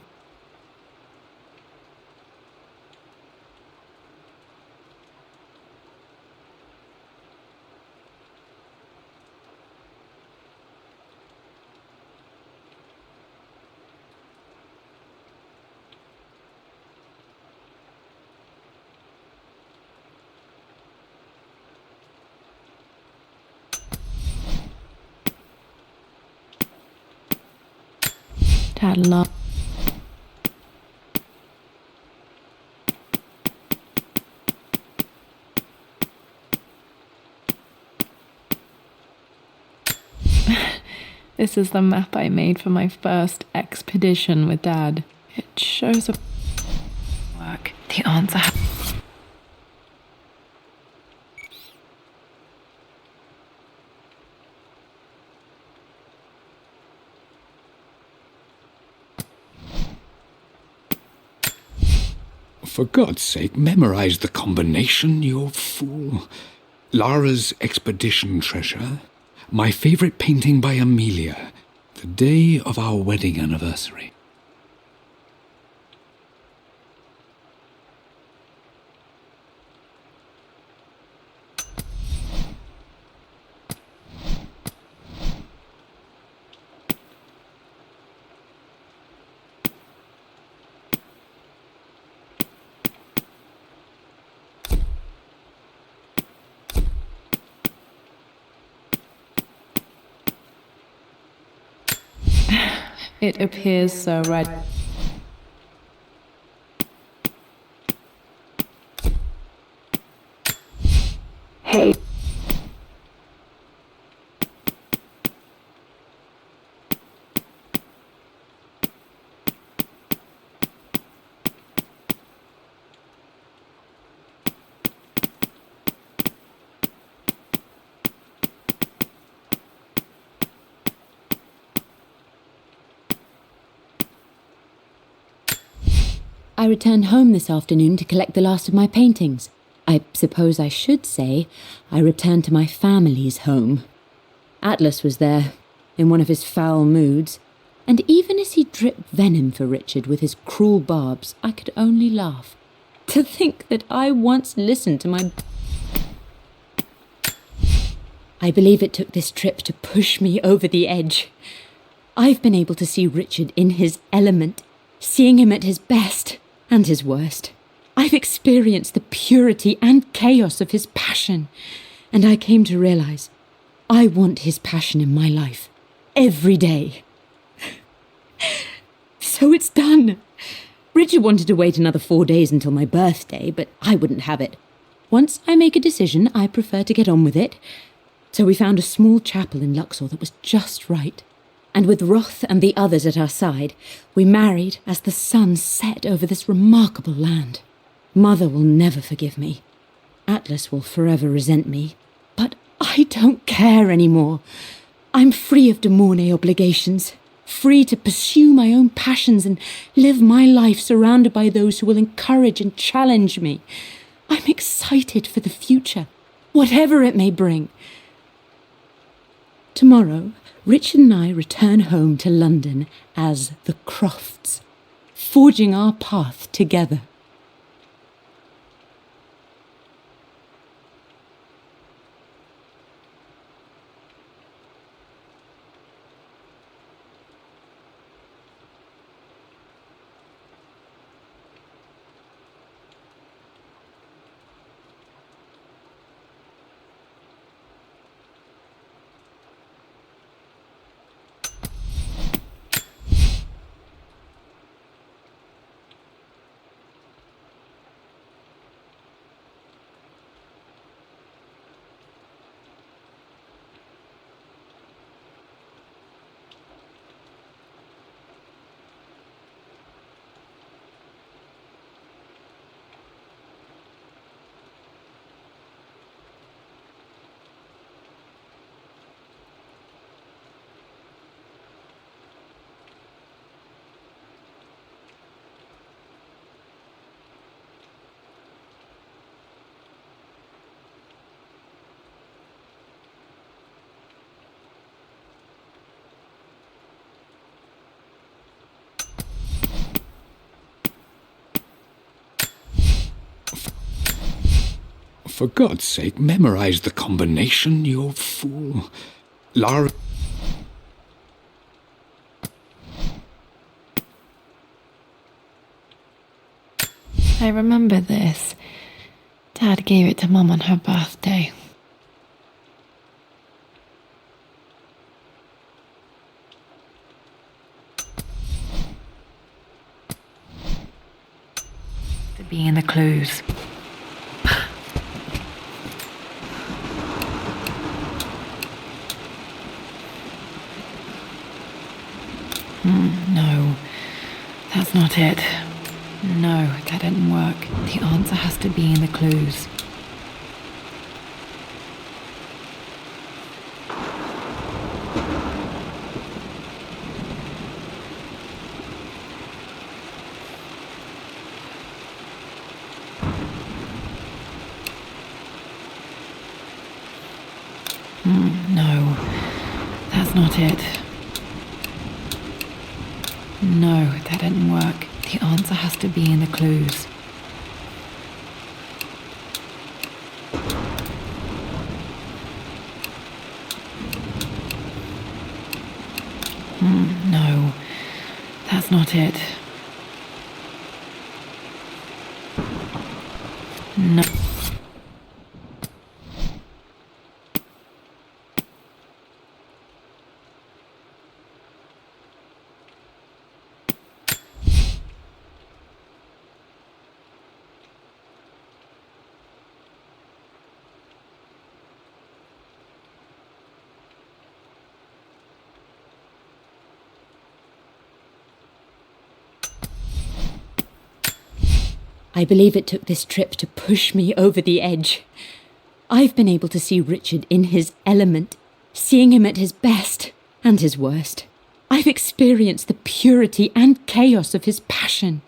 Dad loved. This is the map I made for my first expedition with Dad. It shows a work. The answer. For God's sake, memorize the combination, you fool. Lara's expedition treasure, my favorite painting by Amelia, the day of our wedding anniversary. It appears so right. Hey. returned home this afternoon to collect the last of my paintings. I suppose I should say I returned to my family's home. Atlas was there, in one of his foul moods, and even as he dripped venom for Richard with his cruel barbs, I could only laugh. To think that I once listened to my... I believe it took this trip to push me over the edge. I've been able to see Richard in his element, seeing him at his best and his worst. I've experienced the purity and chaos of his passion, and I came to realize I want his passion in my life every day. So it's done. Richard wanted to wait another 4 days until my birthday, but I wouldn't have it. Once I make a decision, I prefer to get on with it. So we found a small chapel in Luxor that was just right. And with Roth and the others at our side, we married as the sun set over this remarkable land. Mother will never forgive me. Atlas will forever resent me. But I don't care anymore. I'm free of de Mornay obligations, free to pursue my own passions and live my life surrounded by those who will encourage and challenge me. I'm excited for the future, whatever it may bring. Tomorrow, Richard and I return home to London as the Crofts, forging our path together. For God's sake, memorize the combination, you fool. Lara... I remember this. Dad gave it to Mum on her birthday. To be in the clues. No, that's not it. No, that didn't work. The answer has to be in the clues. No, that's not it. No, that didn't work. The answer has to be in the clues. No, that's not it. No. I believe it took this trip to push me over the edge. I've been able to see Richard in his element, seeing him at his best and his worst. I've experienced the purity and chaos of his passion,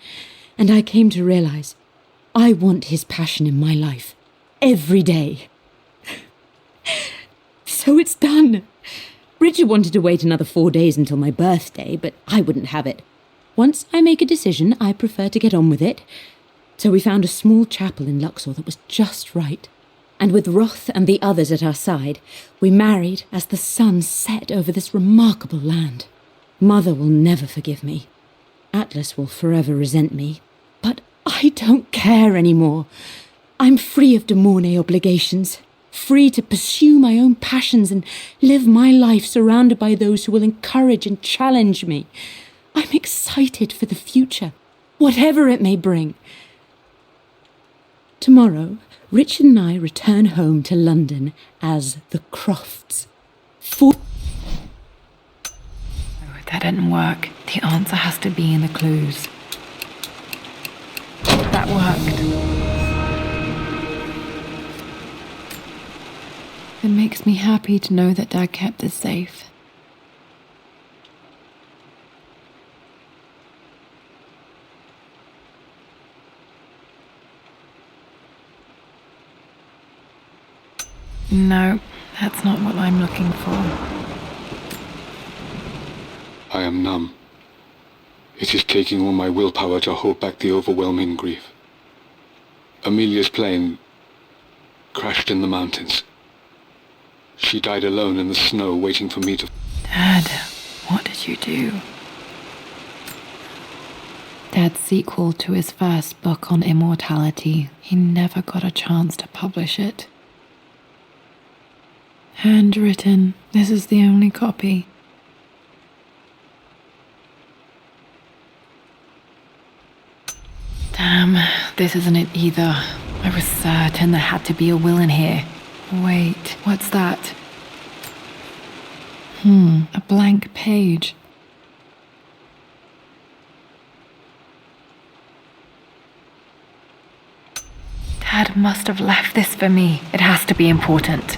And I came to realize I want his passion in my life every day. So it's done. Richard wanted to wait another 4 days until my birthday, but I wouldn't have it. Once I make a decision, I prefer to get on with it. So we found a small chapel in Luxor that was just right. And with Roth and the others at our side, we married as the sun set over this remarkable land. Mother will never forgive me. Atlas will forever resent me. But I don't care anymore. I'm free of De Mornay obligations. Free to pursue my own passions and live my life surrounded by those who will encourage and challenge me. I'm excited for the future, whatever it may bring. Tomorrow, Richard and I return home to London as the Crofts. That didn't work. The answer has to be in the clues. That worked. It makes me happy to know that Dad kept this safe. No, that's not what I'm looking for. I am numb. It is taking all my willpower to hold back the overwhelming grief. Amelia's plane crashed in the mountains. She died alone in the snow, waiting for me to... Dad, what did you do? Dad's sequel to his first book on immortality, he never got a chance to publish it. Handwritten, this is the only copy. Damn, this isn't it either. I was certain there had to be a will in here. Wait, what's that? A blank page. Dad must have left this for me. It has to be important.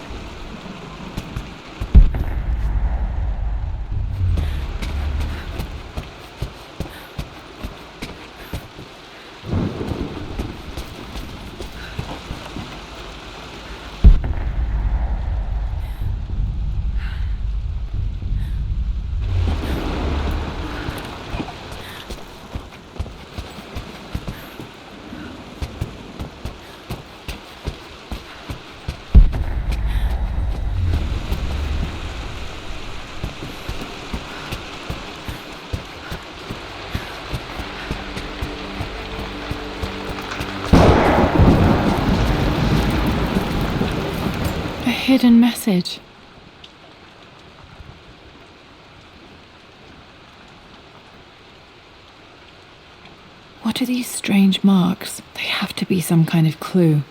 Hidden message. What are these strange marks? They have to be some kind of clue.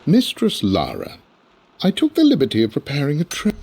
Mistress Lara, I took the liberty of preparing a trip.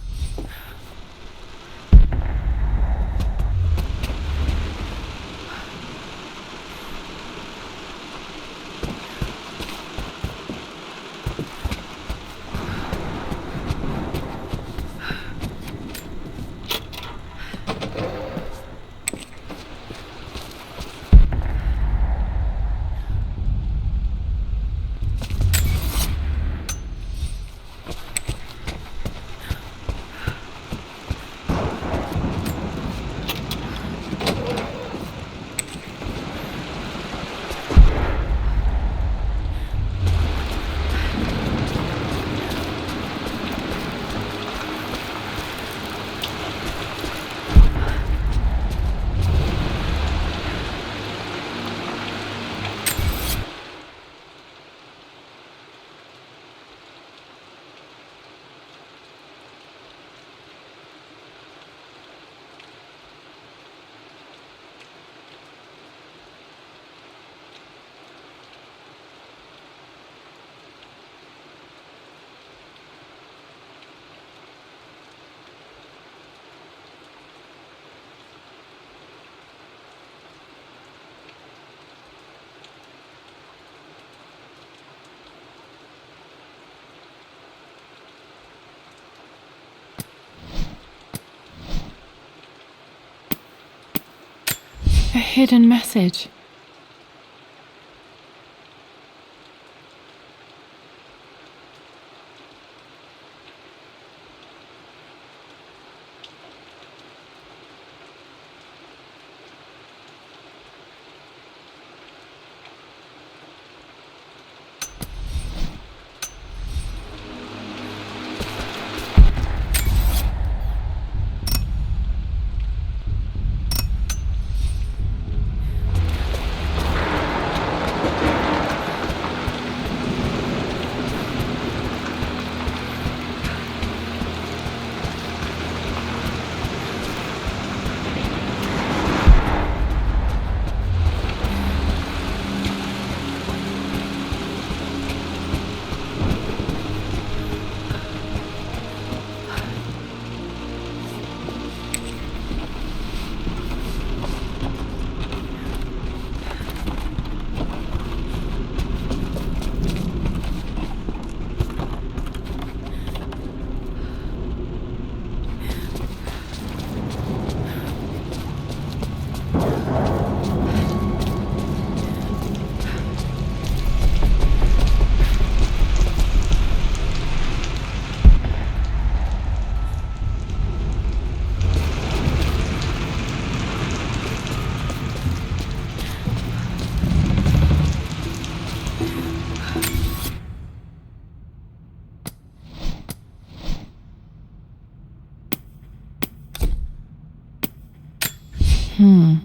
hidden message.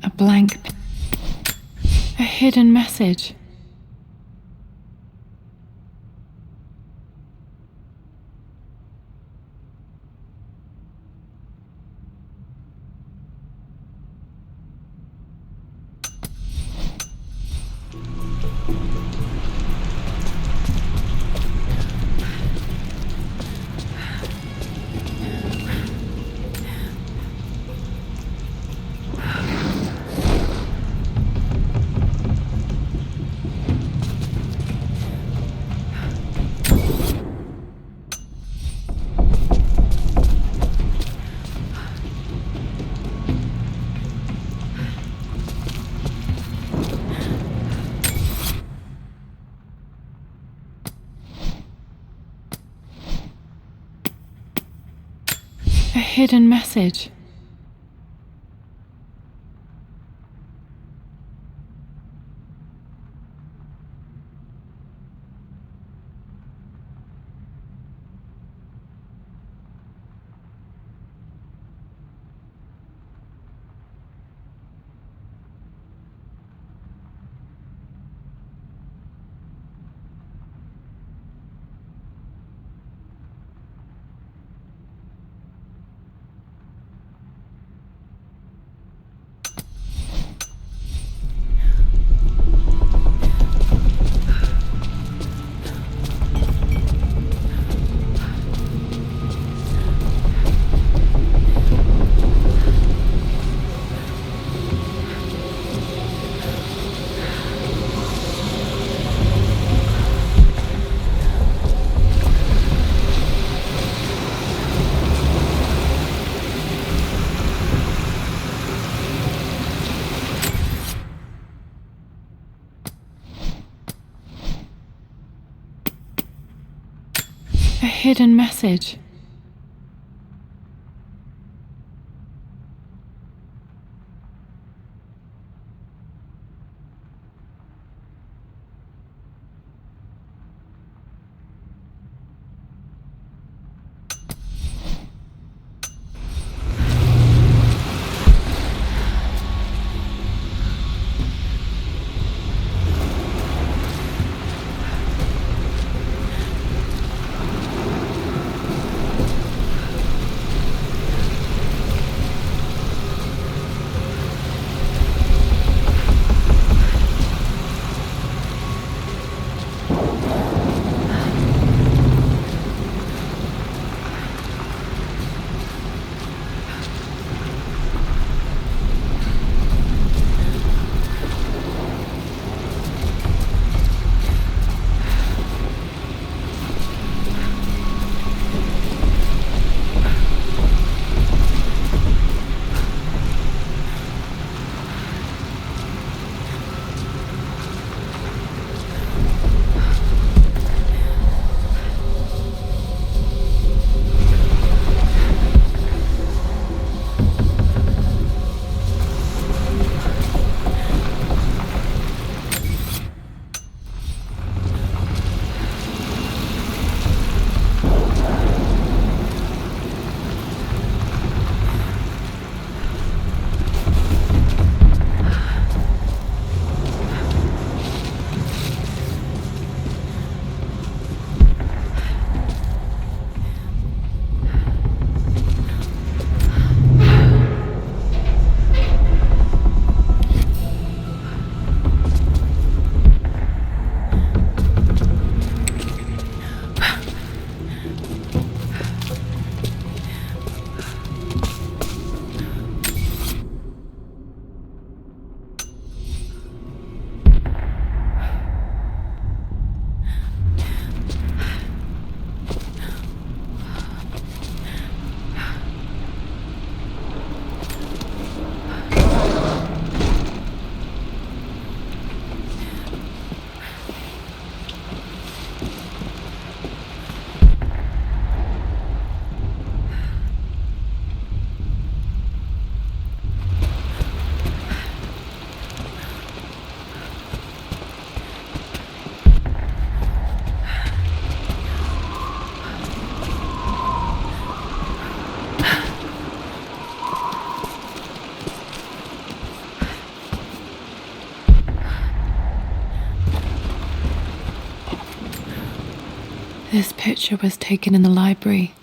A blank. A hidden message. A hidden message. A hidden message. This picture was taken in the library.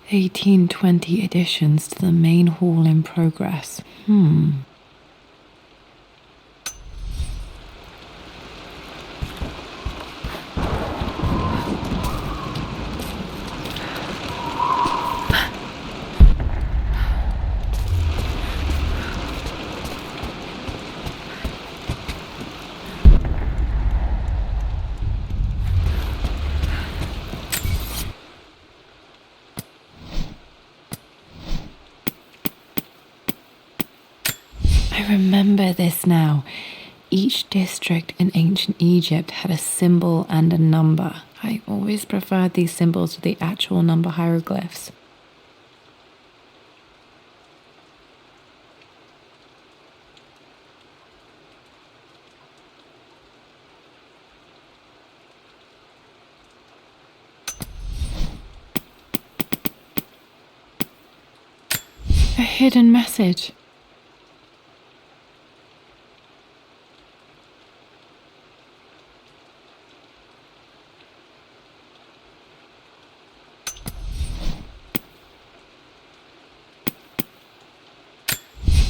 (1820) additions to the main hall in progress. I remember this now. Each district in ancient Egypt had a symbol and a number. I always preferred these symbols to the actual number hieroglyphs. A hidden message.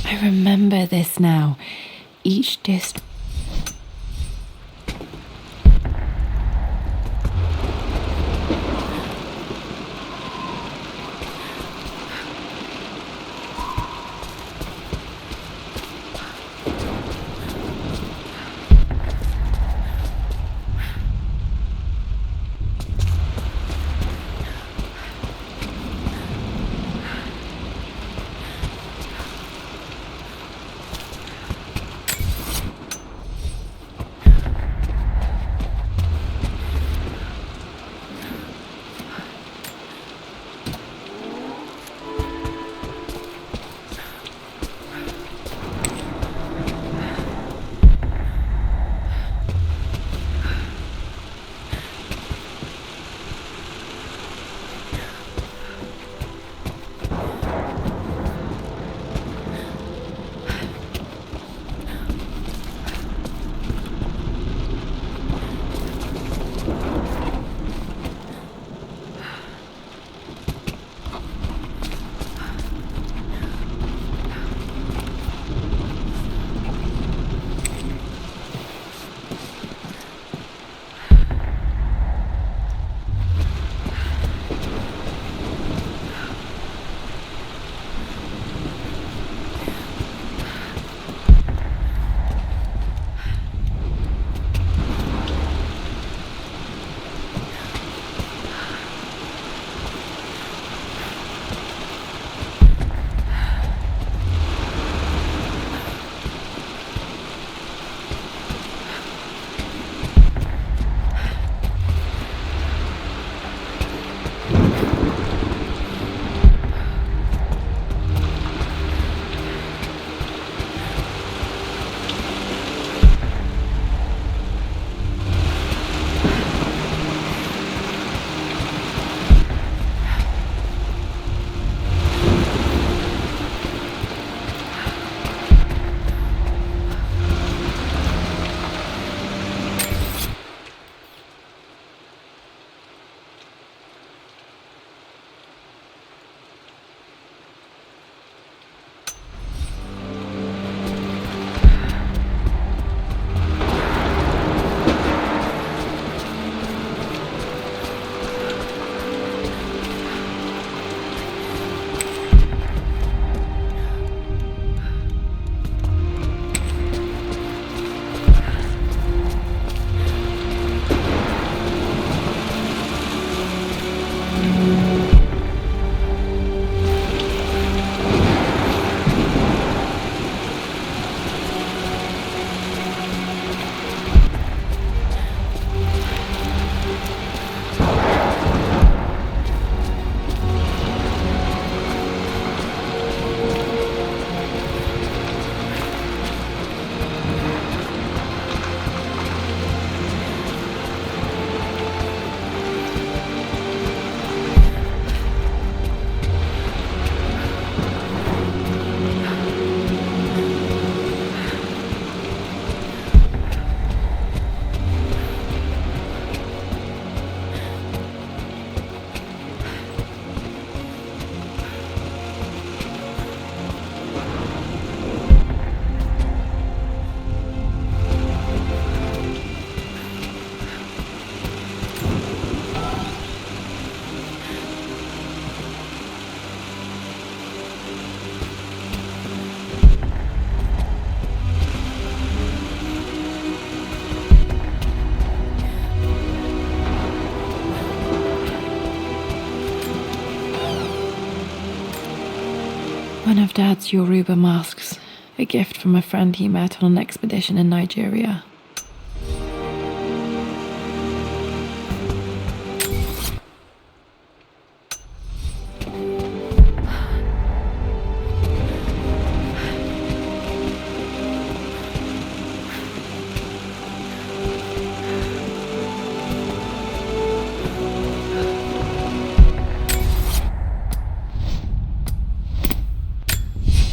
I remember this now. Each district. One of Dad's Yoruba masks, a gift from a friend he met on an expedition in Nigeria.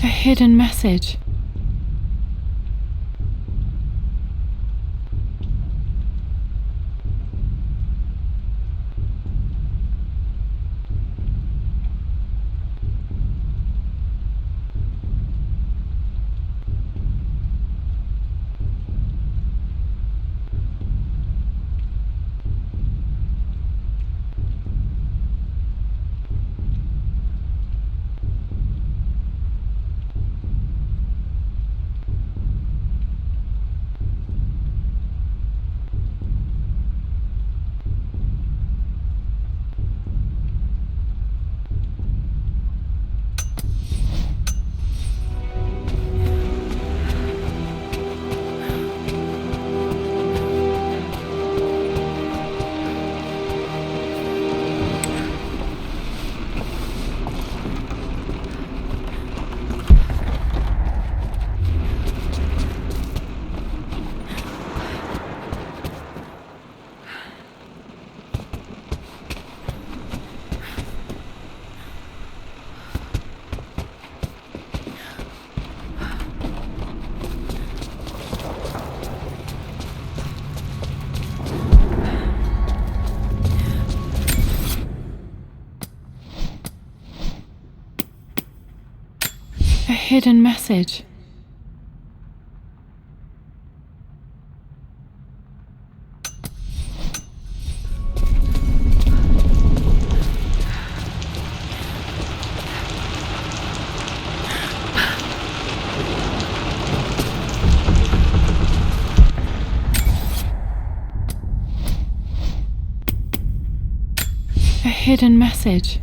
A hidden message. A hidden message. A hidden message.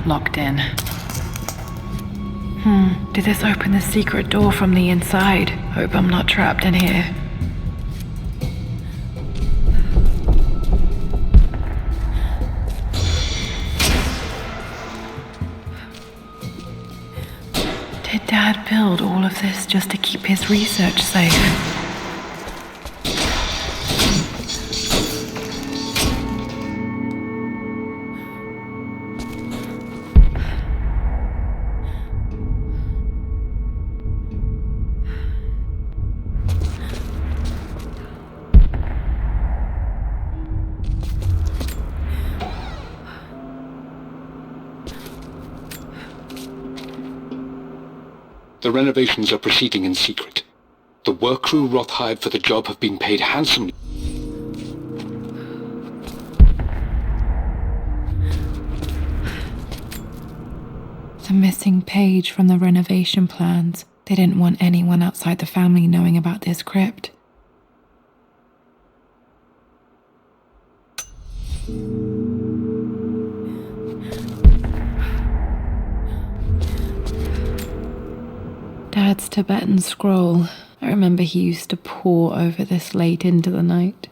Locked in. Did this open the secret door from the inside? Hope I'm not trapped in here. Did Dad build all of this just to keep his research safe? The renovations are proceeding in secret. The work crew Roth hired for the job have been paid handsomely. The missing page from the renovation plans. They didn't want anyone outside the family knowing about this crypt. Dad's Tibetan scroll. I remember he used to pore over this late into the night.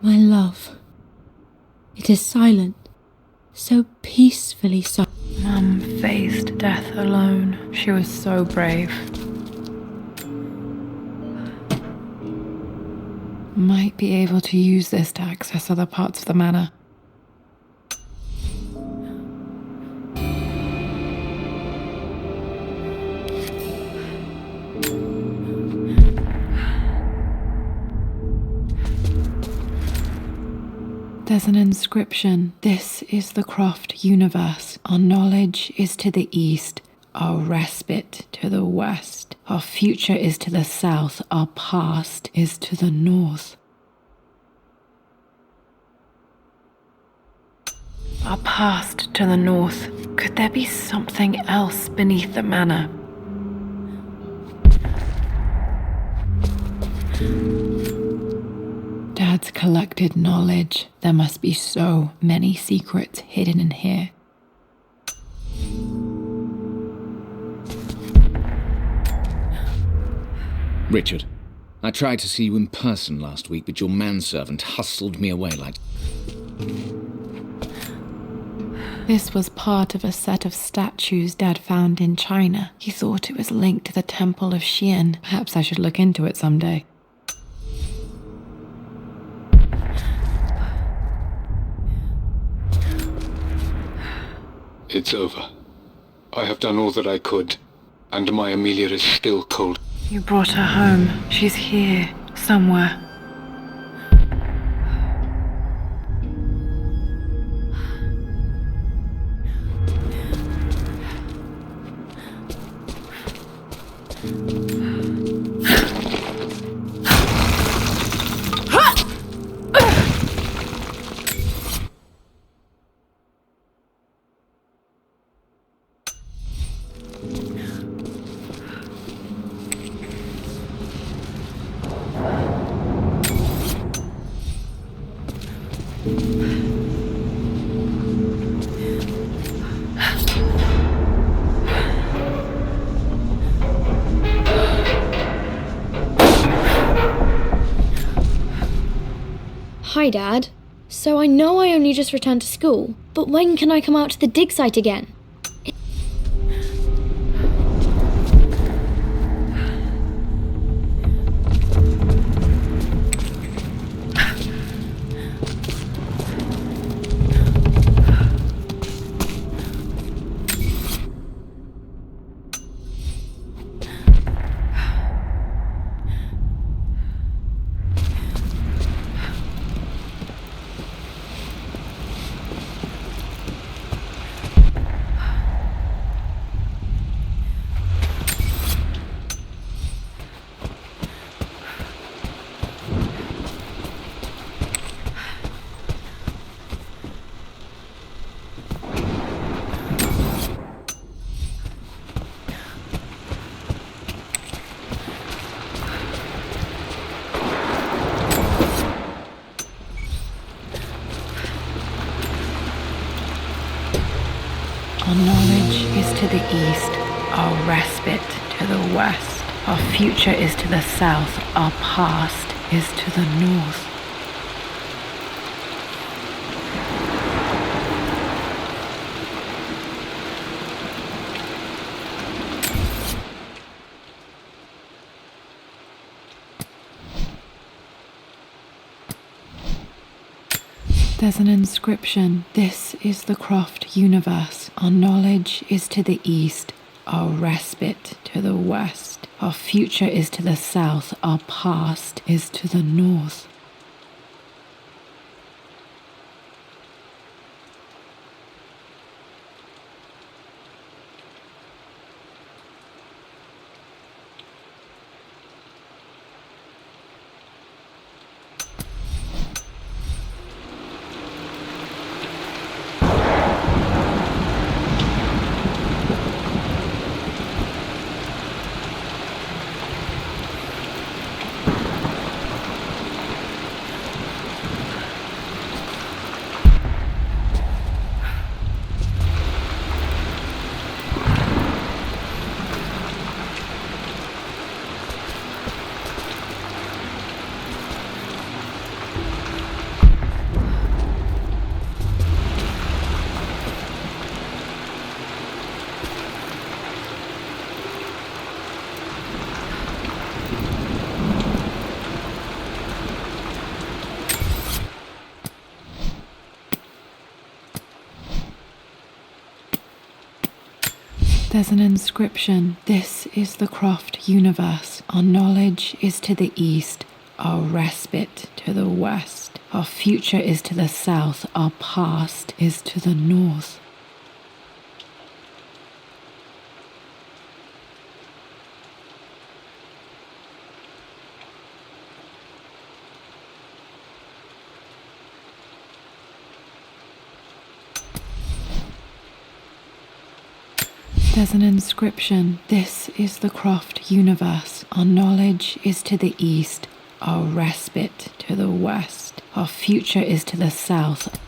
My love. It is silent. So peacefully silent. Mum faced death alone. She was so brave. Might be able to use this to access other parts of the manor. There's an inscription. This is the Croft universe. Our knowledge is to the east, our respite to the west. Our future is to the south, our past is to the north. Our past to the north. Could there be something else beneath the manor? Dad's collected knowledge. There must be so many secrets hidden in here. Richard, I tried to see you in person last week, but your manservant hustled me away like... This was part of a set of statues Dad found in China. He thought it was linked to the Temple of Xian. Perhaps I should look into it someday. It's over. I have done all that I could, and my Amelia is still cold. You brought her home. She's here, somewhere. Hi, Dad. So I know I only just returned to school, but when can I come out to the dig site again? Our knowledge is to the east, our respite to the west. Our future is to the south, our past is to the north. There's an inscription. This is the Croft universe. Our knowledge is to the east, our respite to the west. Our future is to the south, our past is to the north. There's an inscription. This is the Croft universe. Our knowledge is to the east, our respite to the west. Our future is to the south, our past is to the north. There's an inscription. This is the Croft universe. Our knowledge is to the east, our respite to the west. Our future is to the south.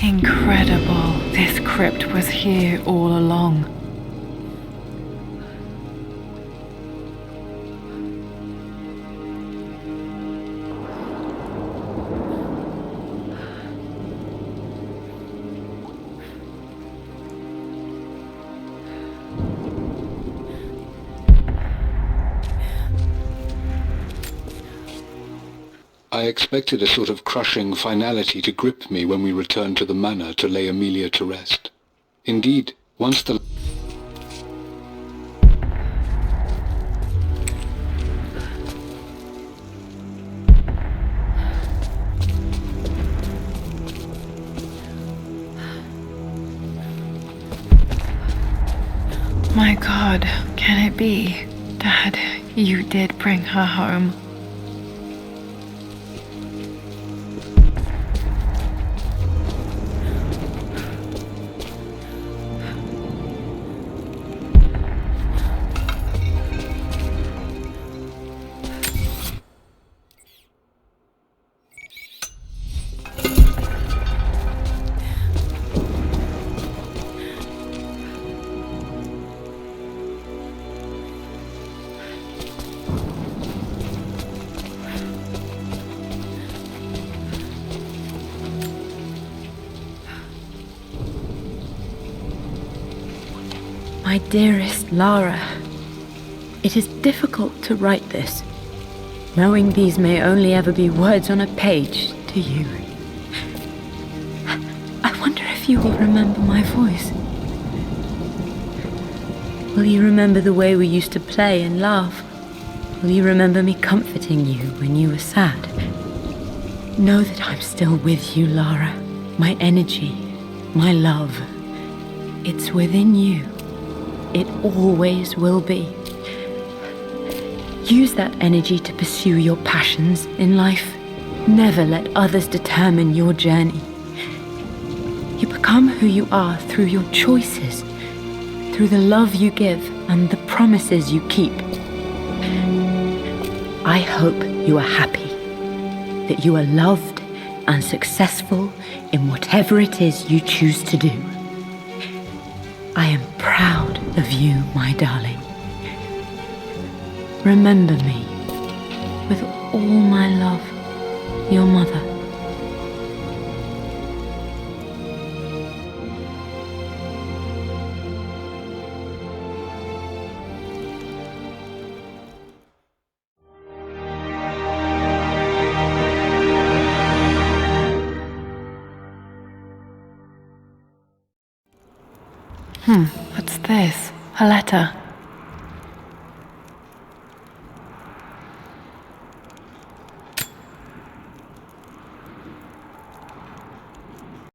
Incredible. This crypt was here all along. I expected a sort of crushing finality to grip me when we returned to the manor to lay Amelia to rest. Indeed, once the... My God, can it be? Dad, you did bring her home. My dearest Lara, it is difficult to write this, knowing these may only ever be words on a page to you. I wonder if you will remember my voice. Will you remember the way we used to play and laugh? Will you remember me comforting you when you were sad? Know that I'm still with you, Lara. My energy, my love, it's within you. It always will be. Use that energy to pursue your passions in life. Never let others determine your journey. You become who you are through your choices, through the love you give and the promises you keep. I hope you are happy, that you are loved and successful in whatever it is you choose to do. I am proud of you, my darling. Remember me, with all my love, your mother. What's this? A letter.